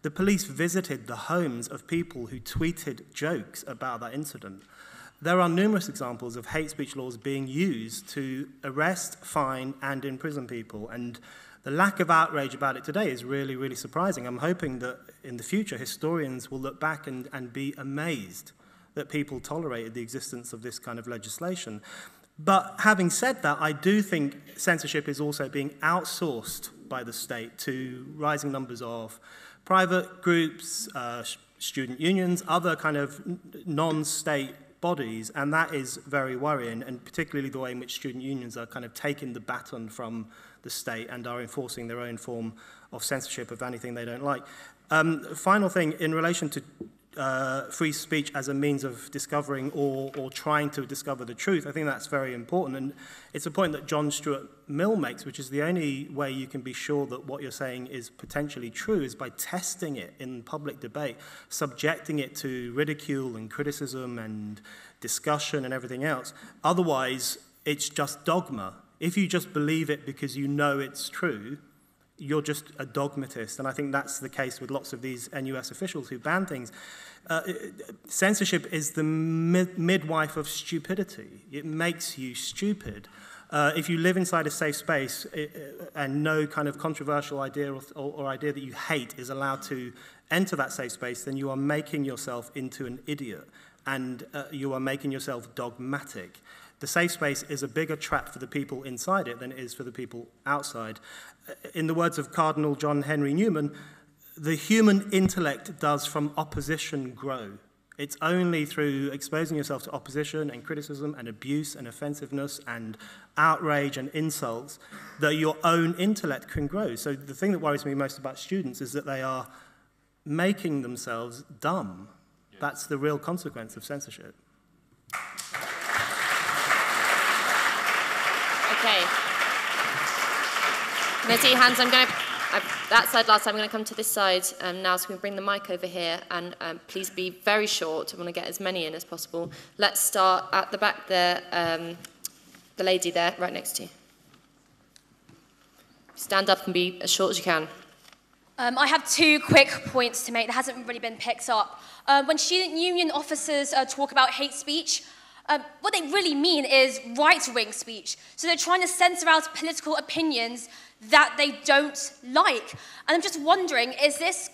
the police visited the homes of people who tweeted jokes about that incident. There are numerous examples of hate speech laws being used to arrest, fine, and imprison people, and the lack of outrage about it today is really, really surprising. I'm hoping that in the future, historians will look back and be amazed that people tolerated the existence of this kind of legislation. But having said that, I do think censorship is also being outsourced by the state to rising numbers of private groups, student unions, other kind of non-state bodies, and that is very worrying, and particularly the way in which student unions are kind of taking the baton from the state and are enforcing their own form of censorship of anything they don't like. Final thing, in relation to free speech as a means of discovering or trying to discover the truth. I think that's very important. And it's a point that John Stuart Mill makes, which is the only way you can be sure that what you're saying is potentially true is by testing it in public debate, subjecting it to ridicule and criticism and discussion and everything else. Otherwise, it's just dogma. If you just believe it because you know it's true, you're just a dogmatist. And I think that's the case with lots of these NUS officials who ban things. Censorship is the midwife of stupidity. It makes you stupid. If you live inside a safe space and no kind of controversial idea or idea that you hate is allowed to enter that safe space, then you are making yourself into an idiot, and you are making yourself dogmatic. The safe space is a bigger trap for the people inside it than it is for the people outside. In the words of Cardinal John Henry Newman, the human intellect does from opposition grow. It's only through exposing yourself to opposition and criticism and abuse and offensiveness and outrage and insults that your own intellect can grow. So the thing that worries me most about students is that they are making themselves dumb. Yeah. That's the real consequence of censorship. Okay. I'm going to see your hands. That side last time. I'm going to come to this side now, so we can bring the mic over here. And please be very short. I want to get as many in as possible. Let's start at the back there. The lady there, right next to you. Stand up and be as short as you can. I have 2 quick points to make that hasn't really been picked up. When student union officers talk about hate speech, what they really mean is right-wing speech. So they're trying to censor out political opinions that they don't like. And I'm just wondering, is this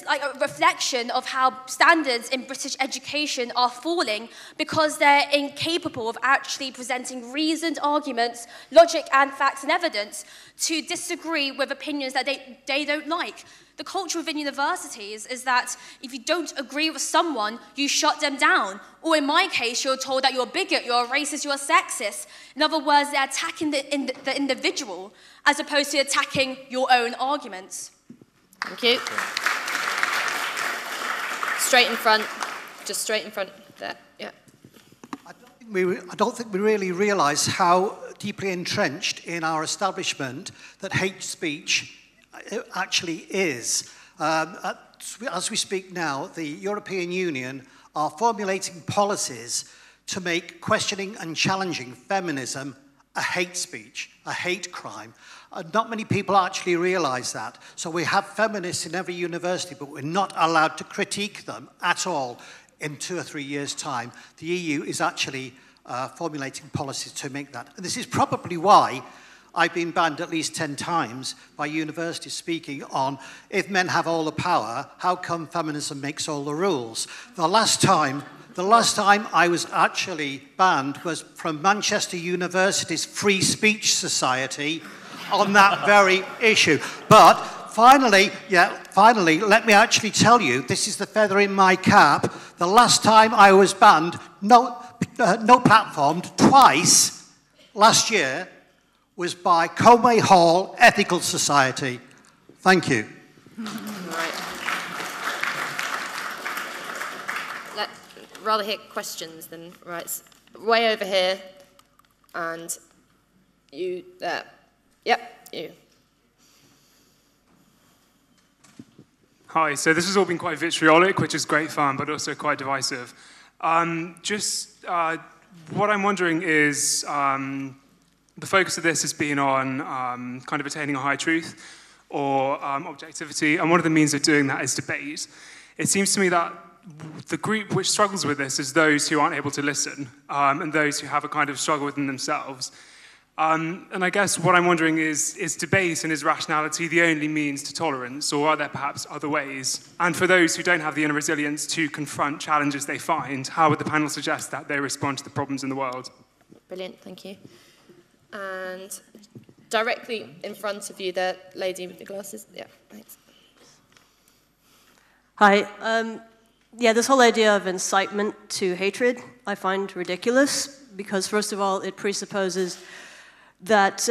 like a reflection of how standards in British education are falling because they're incapable of actually presenting reasoned arguments, logic and facts and evidence to disagree with opinions that they don't like? The culture within universities is that if you don't agree with someone, you shut them down. Or in my case, you're told that you're a bigot, you're a racist, you're a sexist. In other words, they're attacking the individual as opposed to attacking your own arguments. Thank you. Straight in front. Just straight in front there. Yeah. I don't think we really realise how deeply entrenched in our establishment that hate speech actually is. As we speak now, the European Union are formulating policies to make questioning and challenging feminism a hate speech, a hate crime. Not many people actually realise that. So we have feminists in every university, but we're not allowed to critique them at all. In 2 or 3 years' time, the EU is actually formulating policies to make that. And this is probably why I've been banned at least 10 times by universities speaking on, if men have all the power, how come feminism makes all the rules? The last time I was actually banned was from Manchester University's Free Speech Society on that very issue. But finally, let me actually tell you, this is the feather in my cap. The last time I was banned, no platformed, twice last year, was by Conway Hall Ethical Society. Thank you. Right. Let's rather hear questions than right. Way over here, and you there. Yep, you. Hi, so this has all been quite vitriolic, which is great fun, but also quite divisive. What I'm wondering is, the focus of this has been on kind of attaining a high truth or objectivity, and one of the means of doing that is debate. It seems to me that the group which struggles with this is those who aren't able to listen, and those who have a kind of struggle within themselves. And I guess what I'm wondering is debate and is rationality the only means to tolerance, or are there perhaps other ways? And for those who don't have the inner resilience to confront challenges they find, how would the panel suggest that they respond to the problems in the world? Brilliant, thank you. And directly in front of you, the lady with the glasses. Yeah, thanks. Hi. Yeah, this whole idea of incitement to hatred I find ridiculous because, first of all, it presupposes that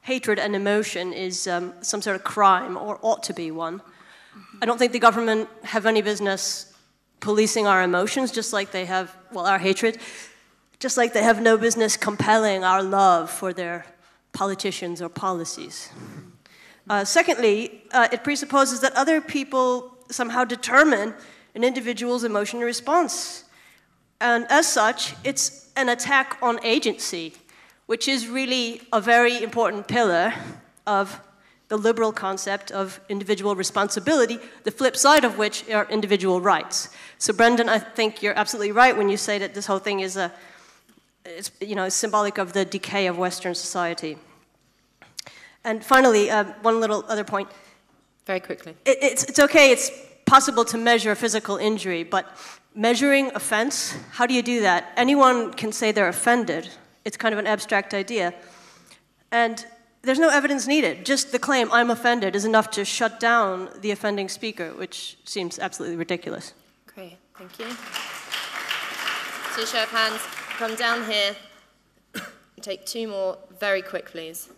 hatred and emotion is some sort of crime or ought to be one. I don't think the government have any business policing our emotions, just like they have, well, our hatred, just like they have no business compelling our love for their politicians or policies. Secondly, it presupposes that other people somehow determine an individual's emotional response. And as such, it's an attack on agency, which is really a very important pillar of the liberal concept of individual responsibility, the flip side of which are individual rights. So Brendan, I think you're absolutely right when you say that this whole thing is it's symbolic of the decay of Western society. And finally, one little other point. Very quickly. It's okay, it's possible to measure physical injury, but measuring offense, how do you do that? Anyone can say they're offended. It's kind of an abstract idea. And there's no evidence needed. Just the claim, I'm offended, is enough to shut down the offending speaker, which seems absolutely ridiculous. Great, thank you. So show of hands, come down here. Take two more, very quick, please.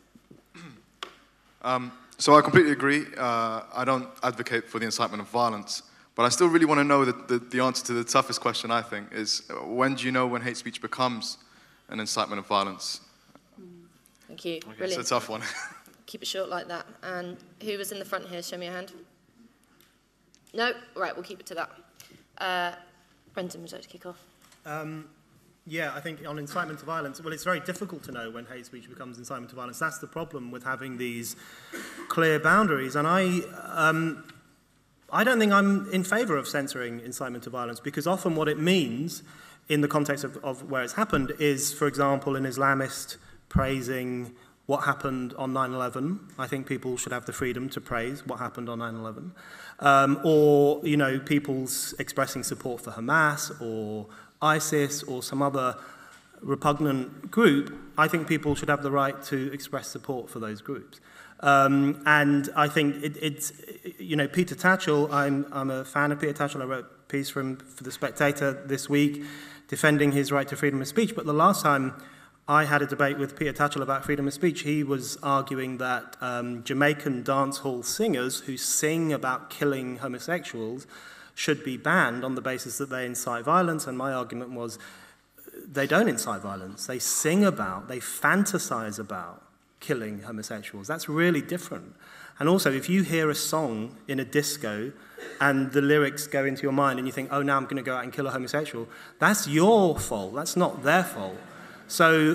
So I completely agree. I don't advocate for the incitement of violence, but I still really want to know that the answer to the toughest question, I think, is when do you know when hate speech becomes an incitement of violence? Thank you. Okay, brilliant. it's a tough one. Keep it short like that. And who was in the front here? Show me your hand. No? Right, we'll keep it to that. Brendan, would you like to kick off? Yeah, I think on incitement to violence, well, it's very difficult to know when hate speech becomes incitement to violence. That's the problem with having these clear boundaries. And I don't think I'm in favour of censoring incitement to violence, because often what it means in the context of where it's happened is, for example, an Islamist praising what happened on 9/11. I think people should have the freedom to praise what happened on 9/11. Or, people's expressing support for Hamas or ISIS or some other repugnant group. I think people should have the right to express support for those groups. And I think it's Peter Tatchell, I'm a fan of Peter Tatchell. I wrote a piece for The Spectator this week defending his right to freedom of speech. But the last time I had a debate with Peter Tatchell about freedom of speech, he was arguing that Jamaican dancehall singers who sing about killing homosexuals should be banned on the basis that they incite violence. And my argument was they don't incite violence. They sing about, they fantasize about killing homosexuals. That's really different. And also, if you hear a song in a disco and the lyrics go into your mind and you think, oh, now I'm going to go out and kill a homosexual, that's your fault. That's not their fault. So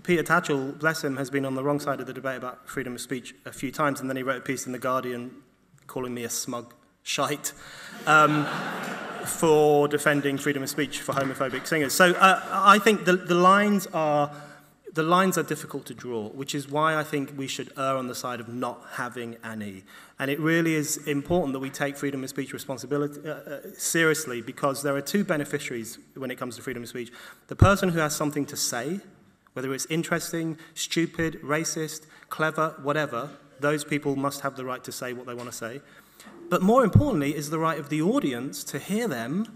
Peter Tatchell, bless him, has been on the wrong side of the debate about freedom of speech a few times, and then he wrote a piece in The Guardian calling me a smug shite for defending freedom of speech for homophobic singers. So I think the lines are difficult to draw, which is why I think we should err on the side of not having any. And it really is important that we take freedom of speech responsibility seriously, because there are two beneficiaries when it comes to freedom of speech. The person who has something to say, whether it's interesting, stupid, racist, clever, whatever, those people must have the right to say what they want to say. But more importantly is the right of the audience to hear them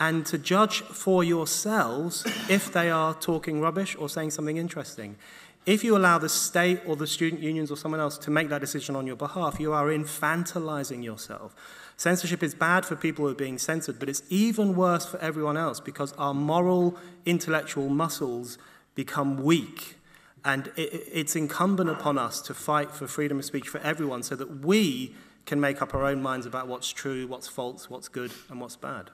and to judge for yourselves if they are talking rubbish or saying something interesting. If you allow the state or the student unions or someone else to make that decision on your behalf, you are infantilizing yourself. Censorship is bad for people who are being censored, but it's even worse for everyone else, because our moral, intellectual muscles become weak. And it's incumbent upon us to fight for freedom of speech for everyone, so that we can make up our own minds about what's true, what's false, what's good, and what's bad.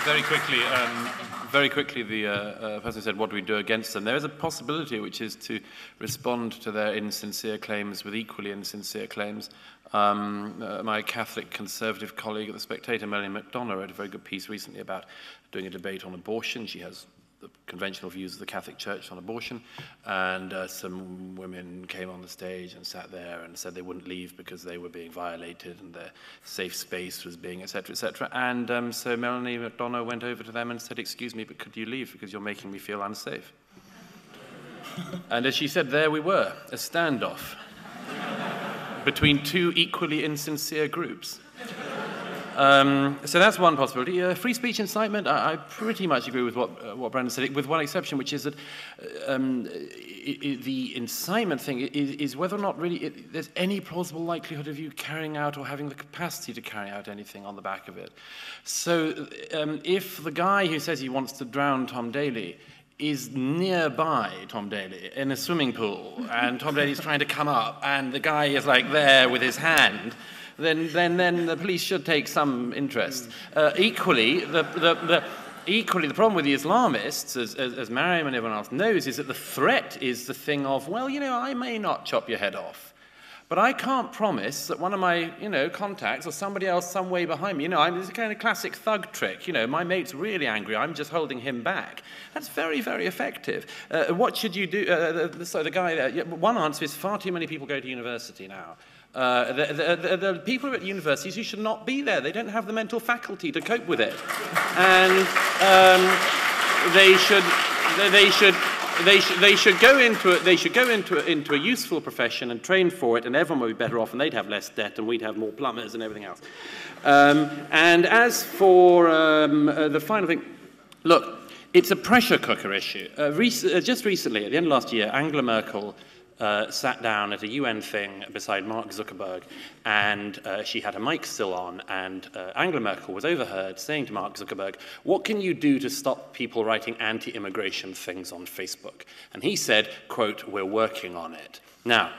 Very quickly, the person said, what do we do against them? There is a possibility, which is to respond to their insincere claims with equally insincere claims. My Catholic conservative colleague at The Spectator, Melanie McDonough, wrote a very good piece recently about doing a debate on abortion. She has the conventional views of the Catholic Church on abortion, and some women came on the stage and sat there and said they wouldn't leave because they were being violated and their safe space was being, etc., etc. And so Melanie McDonough went over to them and said, excuse me, but could you leave because you're making me feel unsafe? And as she said, there we were, a standoff between two equally insincere groups. So that's one possibility. Free speech incitement, I pretty much agree with what Brandon said, with one exception, which is that the incitement thing is whether or not really there's any plausible likelihood of you carrying out or having the capacity to carry out anything on the back of it. So if the guy who says he wants to drown Tom Daley is nearby Tom Daley in a swimming pool, and Tom Daley's trying to come up, and the guy is like there with his hand, then the police should take some interest. Equally, the problem with the Islamists, as Mariam and everyone else knows, is that the threat is the thing of, well, you know, I may not chop your head off, but I can't promise that one of my, you know, contacts or somebody else some way behind me, you know, it's a kind of classic thug trick. You know, my mate's really angry, I'm just holding him back. That's very, very effective. What should you do? So the guy there, one answer is far too many people go to university now. The people at universities who should not be there. They don't have the mental faculty to cope with it, and they should go into a useful profession and train for it, and everyone would be better off, and they'd have less debt, and we'd have more plumbers and everything else. And as for the final thing, look, it's a pressure cooker issue. Just recently, at the end of last year, Angela Merkel sat down at a UN thing beside Mark Zuckerberg, and she had a mic still on, and Angela Merkel was overheard saying to Mark Zuckerberg, what can you do to stop people writing anti-immigration things on Facebook? And he said, quote, we're working on it. Now,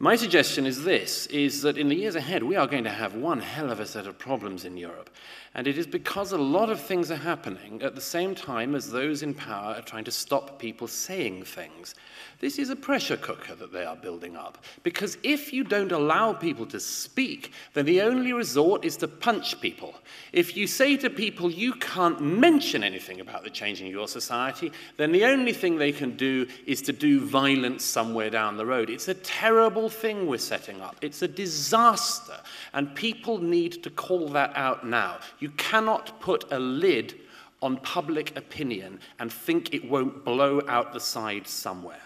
my suggestion is this, is that in the years ahead, we are going to have one hell of a set of problems in Europe. And it is because a lot of things are happening at the same time as those in power are trying to stop people saying things. This is a pressure cooker that they are building up. Because if you don't allow people to speak, then the only resort is to punch people. If you say to people, you can't mention anything about the change in your society, then the only thing they can do is to do violence somewhere down the road. It's a terrible thing we're setting up. It's a disaster. And people need to call that out now. You cannot put a lid on public opinion and think it won't blow out the side somewhere.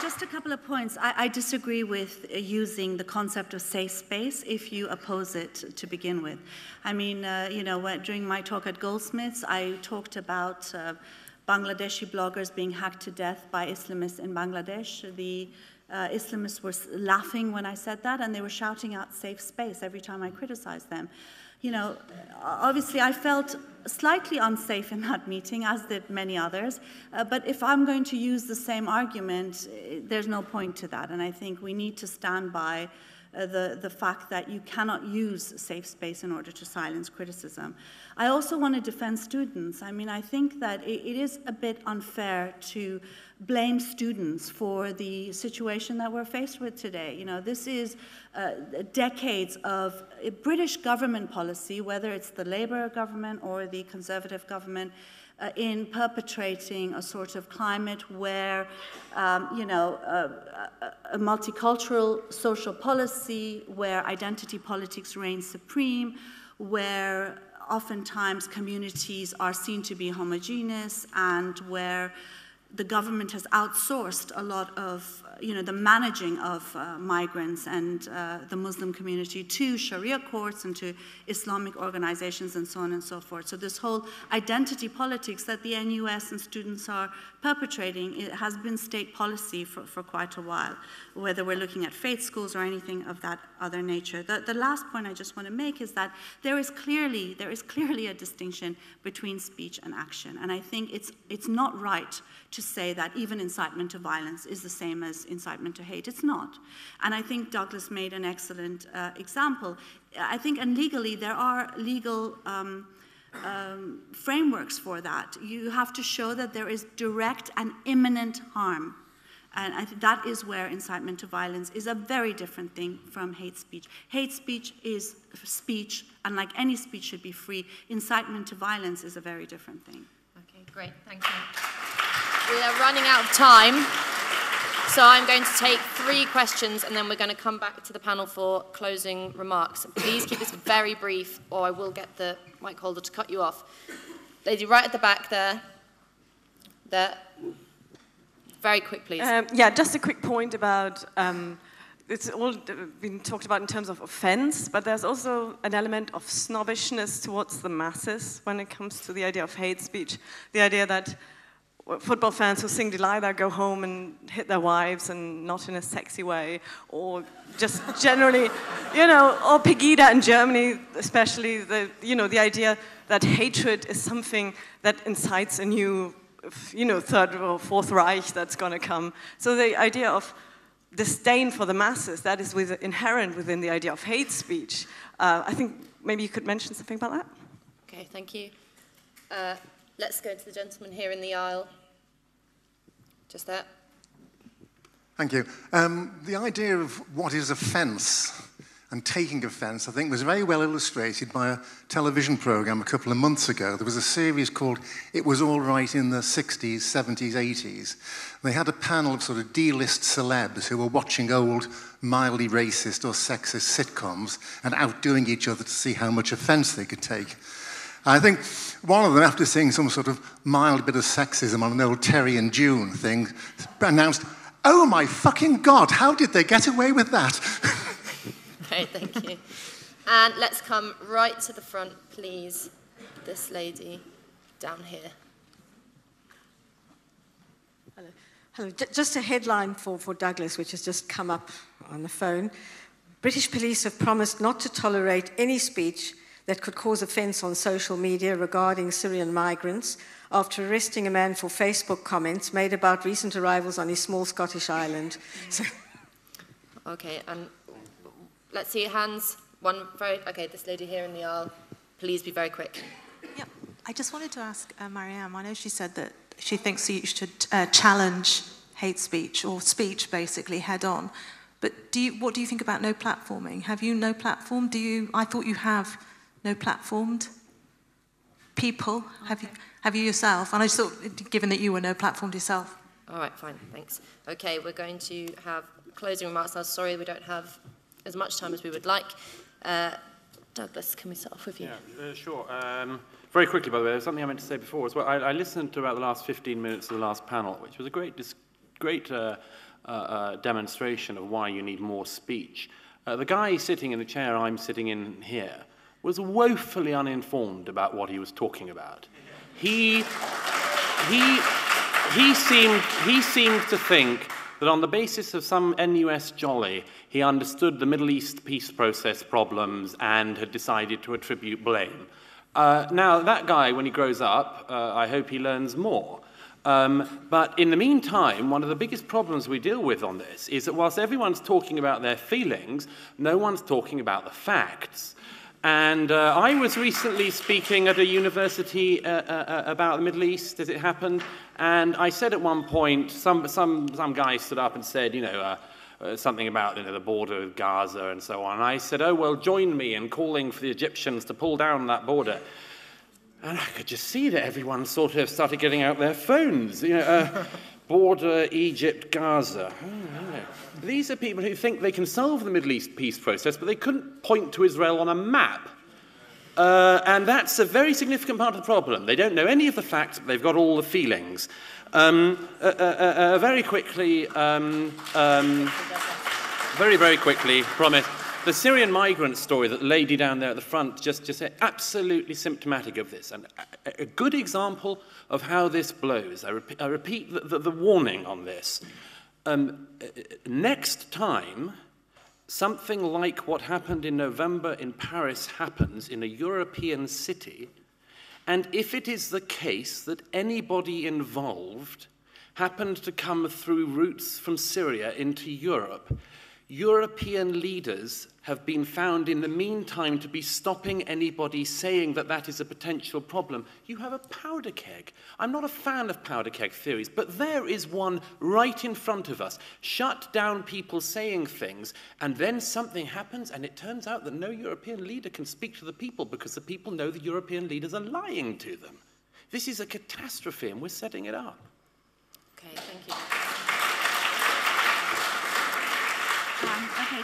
Just a couple of points. I disagree with using the concept of safe space if you oppose it to begin with. I mean, you know, during my talk at Goldsmiths, I talked about Bangladeshi bloggers being hacked to death by Islamists in Bangladesh. The Islamists were laughing when I said that, and they were shouting out safe space every time I criticized them. You know, obviously I felt slightly unsafe in that meeting, as did many others, but if I'm going to use the same argument, there's no point to that, and I think we need to stand by the fact that you cannot use safe space in order to silence criticism. I also want to defend students. I mean, I think that it is a bit unfair to blame students for the situation that we're faced with today. You know, this is decades of British government policy, whether it's the Labour government or the Conservative government, in perpetrating a sort of climate where, you know, a multicultural social policy, where identity politics reign supreme, where oftentimes communities are seen to be homogeneous, and where the government has outsourced a lot of, you know, the managing of migrants and the Muslim community to Sharia courts and to Islamic organizations and so on and so forth. So this whole identity politics that the NUS and students are perpetrating, it has been state policy for quite a while, whether we're looking at faith schools or anything of that other nature. The last point I just want to make is that there is clearly a distinction between speech and action, and I think it's not right to say that even incitement to violence is the same as incitement to hate. It's not. And I think Douglas made an excellent example. I think, and legally, there are legal frameworks for that. You have to show that there is direct and imminent harm. And I think that is where incitement to violence is a very different thing from hate speech. Hate speech is speech, and like any speech should be free. Incitement to violence is a very different thing. Okay, great, thank you. We are running out of time, so I'm going to take 3 questions, and then we're going to come back to the panel for closing remarks. Please keep this very brief, or I will get the mic holder to cut you off. Lady right at the back there. There. Very quick, please. Yeah, just a quick point about, it's all been talked about in terms of offense, but there's also an element of snobbishness towards the masses when it comes to the idea of hate speech. The idea that football fans who sing Delilah go home and hit their wives, and not in a sexy way, or just generally, you know, or Pegida in Germany, especially, the idea that hatred is something that incites a new, third or fourth Reich that's going to come. So the idea of disdain for the masses, that is inherent within the idea of hate speech. I think maybe you could mention something about that. Okay, thank you. Let's go to the gentleman here in the aisle. Just there. Thank you. The idea of what is offence and taking offence, I think, was very well illustrated by a television programme a couple of months ago. There was a series called It Was All Right in the 60s, 70s, 80s. They had a panel of sort of D-list celebs who were watching old, mildly racist or sexist sitcoms and outdoing each other to see how much offence they could take. I think one of them, after seeing some sort of mild bit of sexism on an old Terry and June thing, announced, "Oh my fucking God, how did they get away with that?" Okay, thank you. And let's come right to the front, please. This lady down here. Hello. Hello. Just a headline for Douglas, which has just come up on the phone. British police have promised not to tolerate any speech that could cause offence on social media regarding Syrian migrants after arresting a man for Facebook comments made about recent arrivals on his small Scottish island. So. Okay, and let's see hands. Okay, this lady here in the aisle. Please be very quick. Yeah, I just wanted to ask Mariam, I know she said that she thinks you should challenge hate speech, or speech basically, head on. But what do you think about no platforming? Have you no platform? I thought you have no platformed people. Okay. Have you yourself? And I just thought, given that you were no platformed yourself. All right, fine, thanks. Okay, we're going to have closing remarks now. Sorry, we don't have as much time as we would like. Douglas, can we start off with you? Yeah, sure. Very quickly, by the way, there's something I meant to say before as well. I listened to about the last 15 minutes of the last panel, which was a great demonstration of why you need more speech. The guy sitting in the chair I'm sitting in here was woefully uninformed about what he was talking about. He seemed to think that on the basis of some NUS jolly, he understood the Middle East peace process problems and had decided to attribute blame. Now, that guy, when he grows up, I hope he learns more. But in the meantime, one of the biggest problems we deal with on this is that whilst everyone's talking about their feelings, no one's talking about the facts. And I was recently speaking at a university about the Middle East, as it happened, and I said at one point, some guy stood up and said, something about the border of Gaza and so on. And I said, oh, well, join me in calling for the Egyptians to pull down that border. And I could just see that everyone sort of started getting out their phones. Border, Egypt, Gaza. Oh, these are people who think they can solve the Middle East peace process, but they couldn't point to Israel on a map. And that's a very significant part of the problem. They don't know any of the facts, but they've got all the feelings. Very quickly, very quickly, promise. The Syrian migrant story that the lady down there at the front just absolutely symptomatic of this, and a good example of how this blows. I repeat the warning on this. Next time something like what happened in November in Paris happens in a European city, and if it is the case that anybody involved happened to come through routes from Syria into Europe, European leaders have been found in the meantime to be stopping anybody saying that that is a potential problem. You have a powder keg. I'm not a fan of powder keg theories, but there is one right in front of us. Shut down people saying things, and then something happens, and it turns out that no European leader can speak to the people because the people know the European leaders are lying to them. This is a catastrophe, and we're setting it up. Okay, thank you. Okay,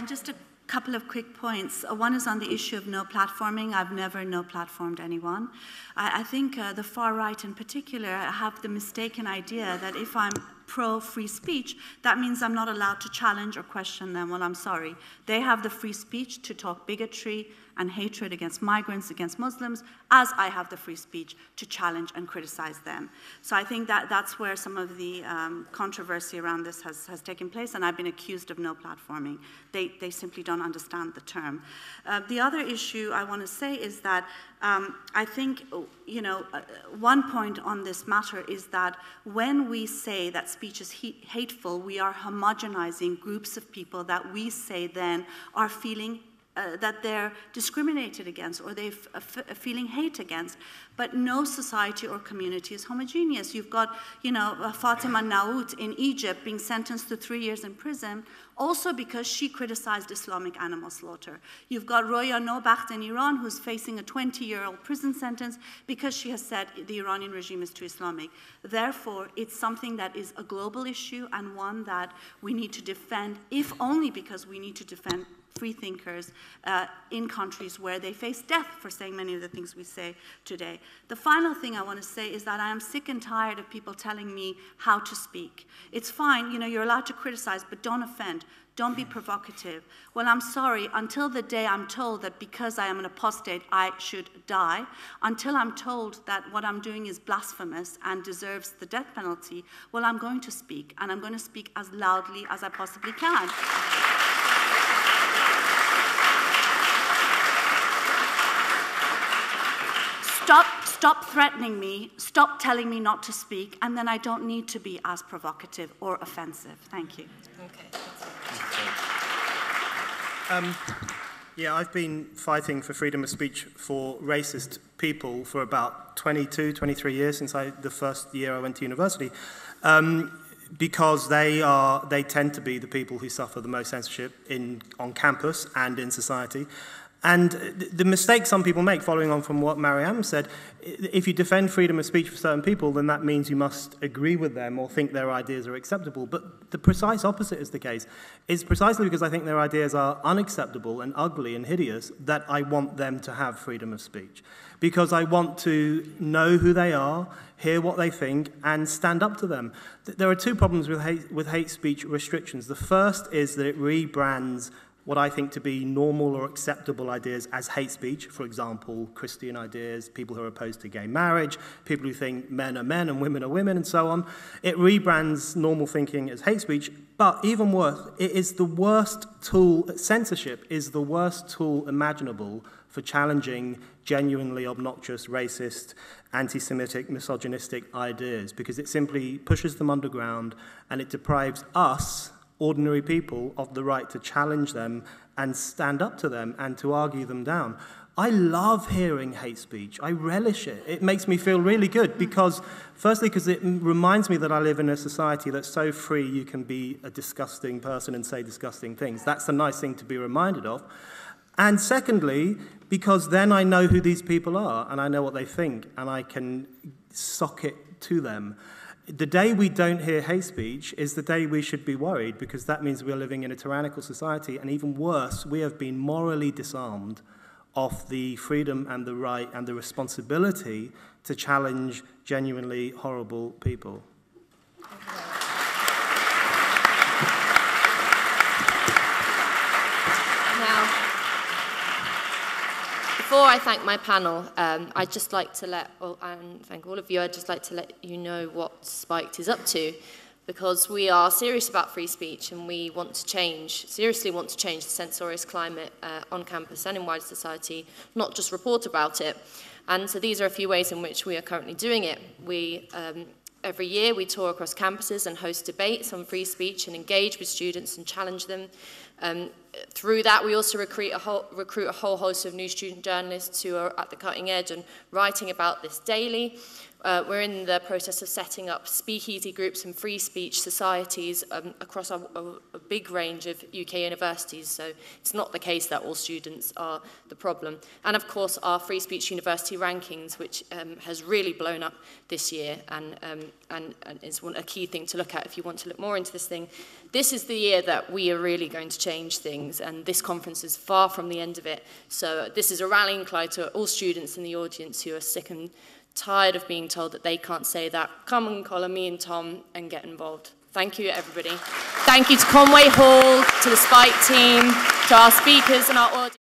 just a couple of quick points. One is on the issue of no platforming. I've never no platformed anyone. I think the far right in particular have the mistaken idea that if I'm pro-free speech, that means I'm not allowed to challenge or question them. Well, I'm sorry. They have the free speech to talk bigotry and hatred against migrants, against Muslims, as I have the free speech to challenge and criticize them. So I think that that's where some of the controversy around this has taken place, and I've been accused of no platforming. They simply don't understand the term. The other issue I want to say is that I think, one point on this matter is that when we say that speech is hateful, we are homogenizing groups of people that we say then are feeling that they're discriminated against or they're feeling hate against. But no society or community is homogeneous. You've got, Fatima Naout in Egypt being sentenced to 3 years in prison, also because she criticized Islamic animal slaughter. You've got Roya Nobakht in Iran, who's facing a 20-year-old prison sentence because she has said the Iranian regime is too Islamic. Therefore, it's something that is a global issue and one that we need to defend, if only because we need to defend free thinkers in countries where they face death for saying many of the things we say today. The final thing I want to say is that I am sick and tired of people telling me how to speak. It's fine, you're allowed to criticize, but don't offend. Don't be provocative. Well, I'm sorry, until the day I'm told that because I am an apostate, I should die, until I'm told that what I'm doing is blasphemous and deserves the death penalty, well, I'm going to speak, and I'm going to speak as loudly as I possibly can. Stop threatening me, stop telling me not to speak, and then I don't need to be as provocative or offensive. Thank you. Yeah, I've been fighting for freedom of speech for racist people for about 22, 23 years since the first year I went to university, because they tend to be the people who suffer the most censorship on campus and in society. And the mistake some people make, following on from what Mariam said, if you defend freedom of speech for certain people, then that means you must agree with them or think their ideas are acceptable. But the precise opposite is the case. It's precisely because I think their ideas are unacceptable and ugly and hideous that I want them to have freedom of speech. Because I want to know who they are, hear what they think, and stand up to them. There are two problems with hate speech restrictions. The first is that it rebrands what I think to be normal or acceptable ideas as hate speech. For example, Christian ideas, people who are opposed to gay marriage, people who think men are men and women are women, and so on. It rebrands normal thinking as hate speech, but even worse, it is the worst tool, censorship is the worst tool imaginable for challenging genuinely obnoxious, racist, anti-Semitic, misogynistic ideas, because it simply pushes them underground and it deprives us, ordinary people, of the right to challenge them and stand up to them and to argue them down. I love hearing hate speech. I relish it. It makes me feel really good because, firstly, because it reminds me that I live in a society that's so free you can be a disgusting person and say disgusting things. That's a nice thing to be reminded of. And secondly, because then I know who these people are and I know what they think and I can sock it to them. The day we don't hear hate speech is the day we should be worried, because that means we're living in a tyrannical society, and even worse, we have been morally disarmed of the freedom and the right and the responsibility to challenge genuinely horrible people. Before I thank my panel, I'd just like to and thank all of you, I'd just like to let you know what Spiked is up to, because we are serious about free speech and we seriously want to change the censorious climate on campus and in wider society, not just report about it. And so these are a few ways in which we are currently doing it. Every year we tour across campuses and host debates on free speech and engage with students and challenge them. Through that, we also recruit a whole host of new student journalists who are at the cutting edge and writing about this daily. We're in the process of setting up speakeasy groups and free speech societies across a big range of UK universities, so it's not the case that all students are the problem. And of course, our free speech university rankings, which has really blown up this year and is a key thing to look at if you want to look more into this thing. This is the year that we are really going to change things, and this conference is far from the end of it. So this is a rallying cry to all students in the audience who are sick and tired of being told that they can't say that, come and collar me and Tom and get involved. Thank you, everybody. Thank you to Conway Hall, to the Spike team, to our speakers and our audience.